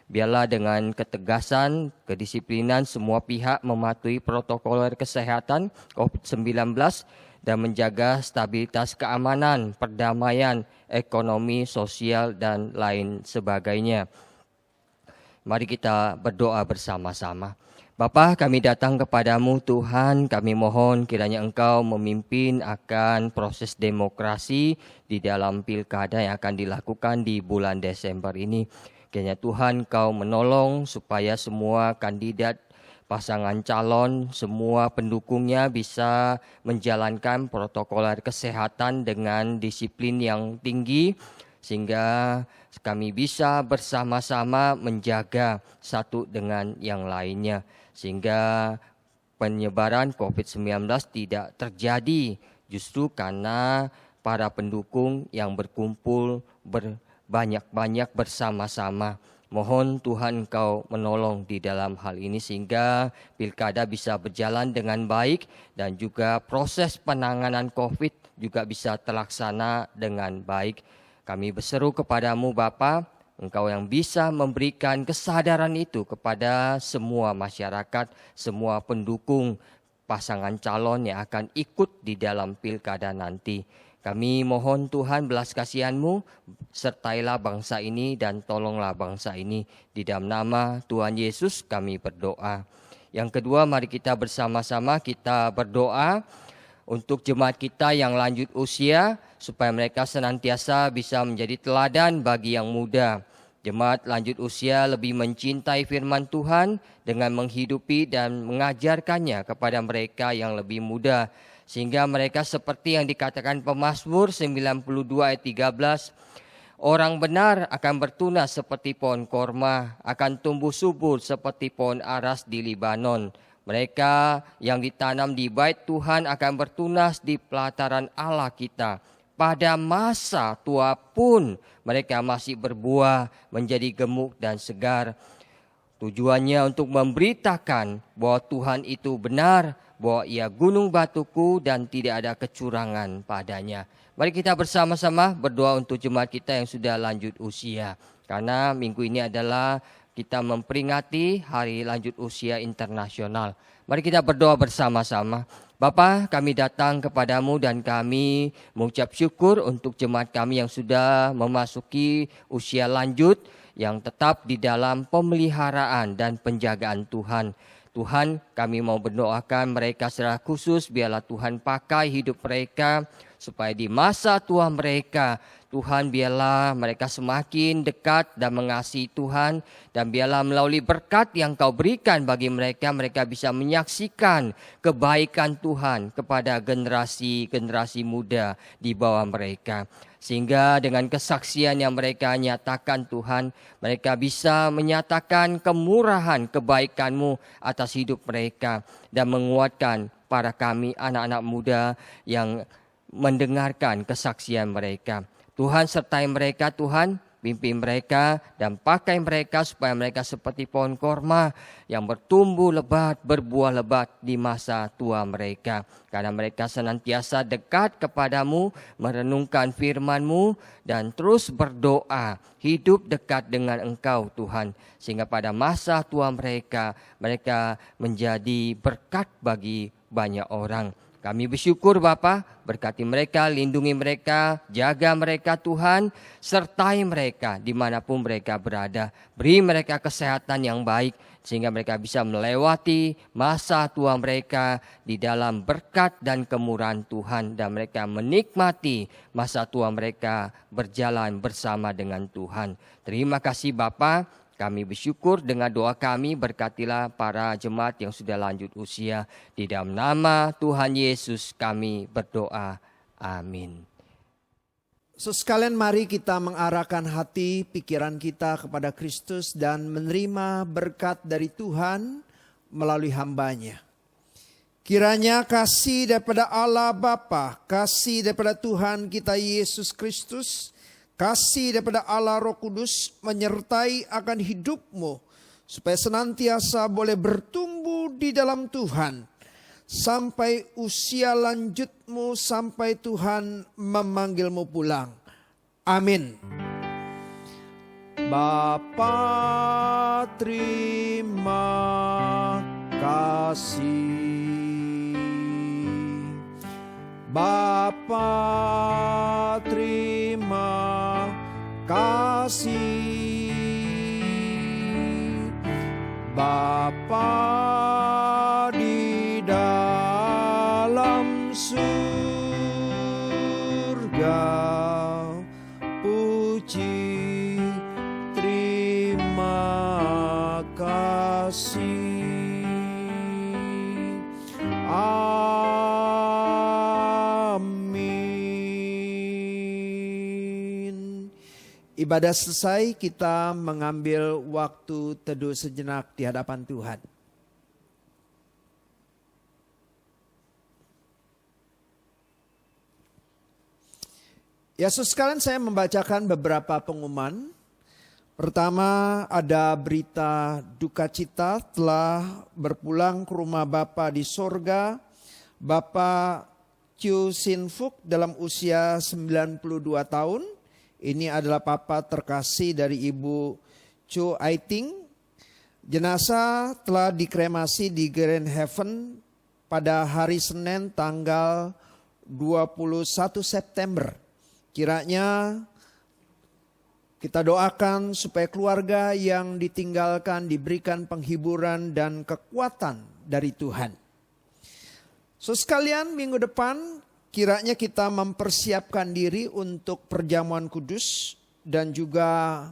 Biarlah dengan ketegasan, kedisiplinan semua pihak mematuhi protokol kesehatan COVID-19 dan menjaga stabilitas keamanan, perdamaian, ekonomi, sosial, dan lain sebagainya. Mari kita berdoa bersama-sama. Bapa, kami datang kepadamu Tuhan, kami mohon kiranya Engkau memimpin akan proses demokrasi di dalam pilkada yang akan dilakukan di bulan Desember ini. Kiranya Tuhan Kau menolong supaya semua kandidat, pasangan calon, semua pendukungnya bisa menjalankan protokol kesehatan dengan disiplin yang tinggi sehingga kami bisa bersama-sama menjaga satu dengan yang lainnya sehingga penyebaran COVID-19 tidak terjadi justru karena para pendukung yang berkumpul banyak-banyak bersama-sama. Mohon Tuhan Engkau menolong di dalam hal ini sehingga pilkada bisa berjalan dengan baik dan juga proses penanganan COVID juga bisa terlaksana dengan baik. Kami berseru kepadamu Bapa, Engkau yang bisa memberikan kesadaran itu kepada semua masyarakat, semua pendukung pasangan calon yang akan ikut di dalam pilkada nanti. Kami mohon Tuhan belas kasihan-Mu, sertailah bangsa ini dan tolonglah bangsa ini. Di dalam nama Tuhan Yesus kami berdoa. Yang kedua, mari kita bersama-sama kita berdoa untuk jemaat kita yang lanjut usia, supaya mereka senantiasa bisa menjadi teladan bagi yang muda. Jemaat lanjut usia lebih mencintai firman Tuhan dengan menghidupi dan mengajarkannya kepada mereka yang lebih muda. Sehingga mereka seperti yang dikatakan Pemazmur 92 ayat 13, orang benar akan bertunas seperti pohon korma, akan tumbuh subur seperti pohon aras di Libanon. Mereka yang ditanam di bait Tuhan akan bertunas di pelataran Allah kita. Pada masa tua pun mereka masih berbuah, menjadi gemuk dan segar. Tujuannya untuk memberitakan bahwa Tuhan itu benar, bahwa ia gunung batuku dan tidak ada kecurangan padanya. Mari kita bersama-sama berdoa untuk jemaat kita yang sudah lanjut usia. Karena minggu ini adalah kita memperingati Hari Lanjut Usia Internasional. Mari kita berdoa bersama-sama. Bapa, kami datang kepadamu dan kami mengucap syukur untuk jemaat kami yang sudah memasuki usia lanjut, yang tetap di dalam pemeliharaan dan penjagaan Tuhan. Tuhan, kami mau mendoakan mereka secara khusus, biarlah Tuhan pakai hidup mereka, supaya di masa tua mereka, Tuhan biarlah mereka semakin dekat dan mengasihi Tuhan, dan biarlah melalui berkat yang Kau berikan bagi mereka, mereka bisa menyaksikan kebaikan Tuhan kepada generasi-generasi muda di bawah mereka. Sehingga dengan kesaksian yang mereka nyatakan Tuhan, mereka bisa menyatakan kemurahan kebaikan-Mu atas hidup mereka dan menguatkan para kami anak-anak muda yang mendengarkan kesaksian mereka. Tuhan sertai mereka, Tuhan, pimpin mereka dan pakai mereka supaya mereka seperti pohon korma yang bertumbuh lebat, berbuah lebat di masa tua mereka. Karena mereka senantiasa dekat kepadamu, merenungkan firman-Mu dan terus berdoa, hidup dekat dengan Engkau Tuhan. Sehingga pada masa tua mereka, mereka menjadi berkat bagi banyak orang. Kami bersyukur Bapa, berkati mereka, lindungi mereka, jaga mereka Tuhan, sertai mereka dimanapun mereka berada. Beri mereka kesehatan yang baik, sehingga mereka bisa melewati masa tua mereka di dalam berkat dan kemurahan Tuhan. Dan mereka menikmati masa tua mereka berjalan bersama dengan Tuhan. Terima kasih Bapa. Kami bersyukur dengan doa kami, berkatilah para jemaat yang sudah lanjut usia. Di dalam nama Tuhan Yesus kami berdoa. Amin. Sekalian mari kita mengarahkan hati, pikiran kita kepada Kristus dan menerima berkat dari Tuhan melalui hamba-Nya. Kiranya kasih daripada Allah Bapa, kasih daripada Tuhan kita Yesus Kristus, kasih daripada Allah Roh Kudus menyertai akan hidupmu, supaya senantiasa boleh bertumbuh di dalam Tuhan, sampai usia lanjutmu, sampai Tuhan memanggilmu pulang. Amin. Bapa terima kasih, Bapa terima kasih, Bapa di dalam surga, puji terima kasih. Ibadah selesai, kita mengambil waktu teduh sejenak di hadapan Tuhan. Ya, saudara sekalian, saya membacakan beberapa pengumuman. Pertama, ada berita duka cita telah berpulang ke rumah Bapa di sorga, Bapak Chiu Sin Fuk dalam usia 92 tahun. Ini adalah papa terkasih dari Ibu Chu Ai Ting. Jenazah telah dikremasi di Grand Heaven pada hari Senin tanggal 21 September. Kiranya kita doakan supaya keluarga yang ditinggalkan diberikan penghiburan dan kekuatan dari Tuhan. So sekalian, minggu depan kiranya kita mempersiapkan diri untuk perjamuan kudus dan juga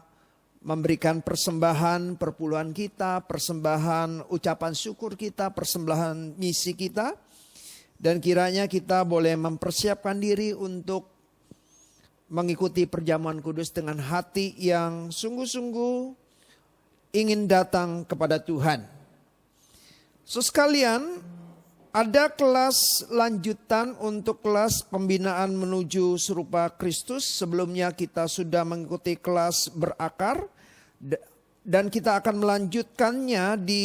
memberikan persembahan perpuluhan kita, persembahan ucapan syukur kita, persembahan misi kita. Dan kiranya kita boleh mempersiapkan diri untuk mengikuti perjamuan kudus dengan hati yang sungguh-sungguh ingin datang kepada Tuhan. So sekalian, ada kelas lanjutan untuk kelas pembinaan menuju serupa Kristus. Sebelumnya kita sudah mengikuti kelas berakar dan kita akan melanjutkannya di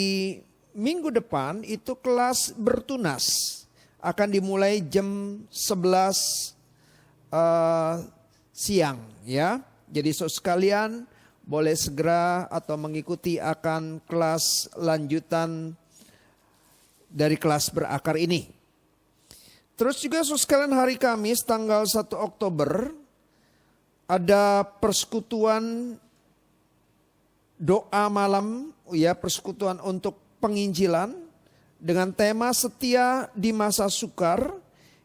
minggu depan, itu kelas bertunas. Akan dimulai jam 11 siang ya. Jadi saudara sekalian boleh segera atau mengikuti akan kelas lanjutan dari kelas berakar ini. Terus juga saudara sekalian, hari Kamis tanggal 1 Oktober ada persekutuan doa malam ya, persekutuan untuk penginjilan dengan tema setia di masa sukar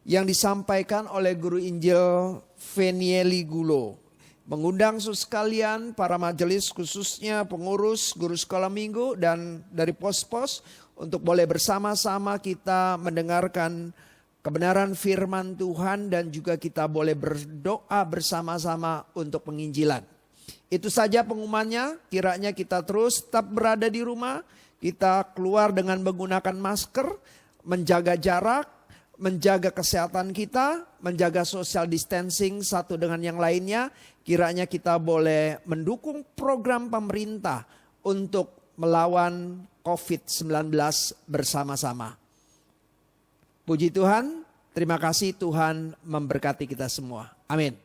yang disampaikan oleh guru Injil Venieli Gulo. Mengundang saudara sekalian, para majelis khususnya pengurus, guru sekolah minggu dan dari pos-pos untuk boleh bersama-sama kita mendengarkan kebenaran firman Tuhan dan juga kita boleh berdoa bersama-sama untuk penginjilan. Itu saja pengumumannya, kiranya kita terus tetap berada di rumah, kita keluar dengan menggunakan masker, menjaga jarak, menjaga kesehatan kita, menjaga social distancing satu dengan yang lainnya. Kiranya kita boleh mendukung program pemerintah untuk melawan COVID-19 bersama-sama. Puji Tuhan, terima kasih, Tuhan memberkati kita semua. Amin.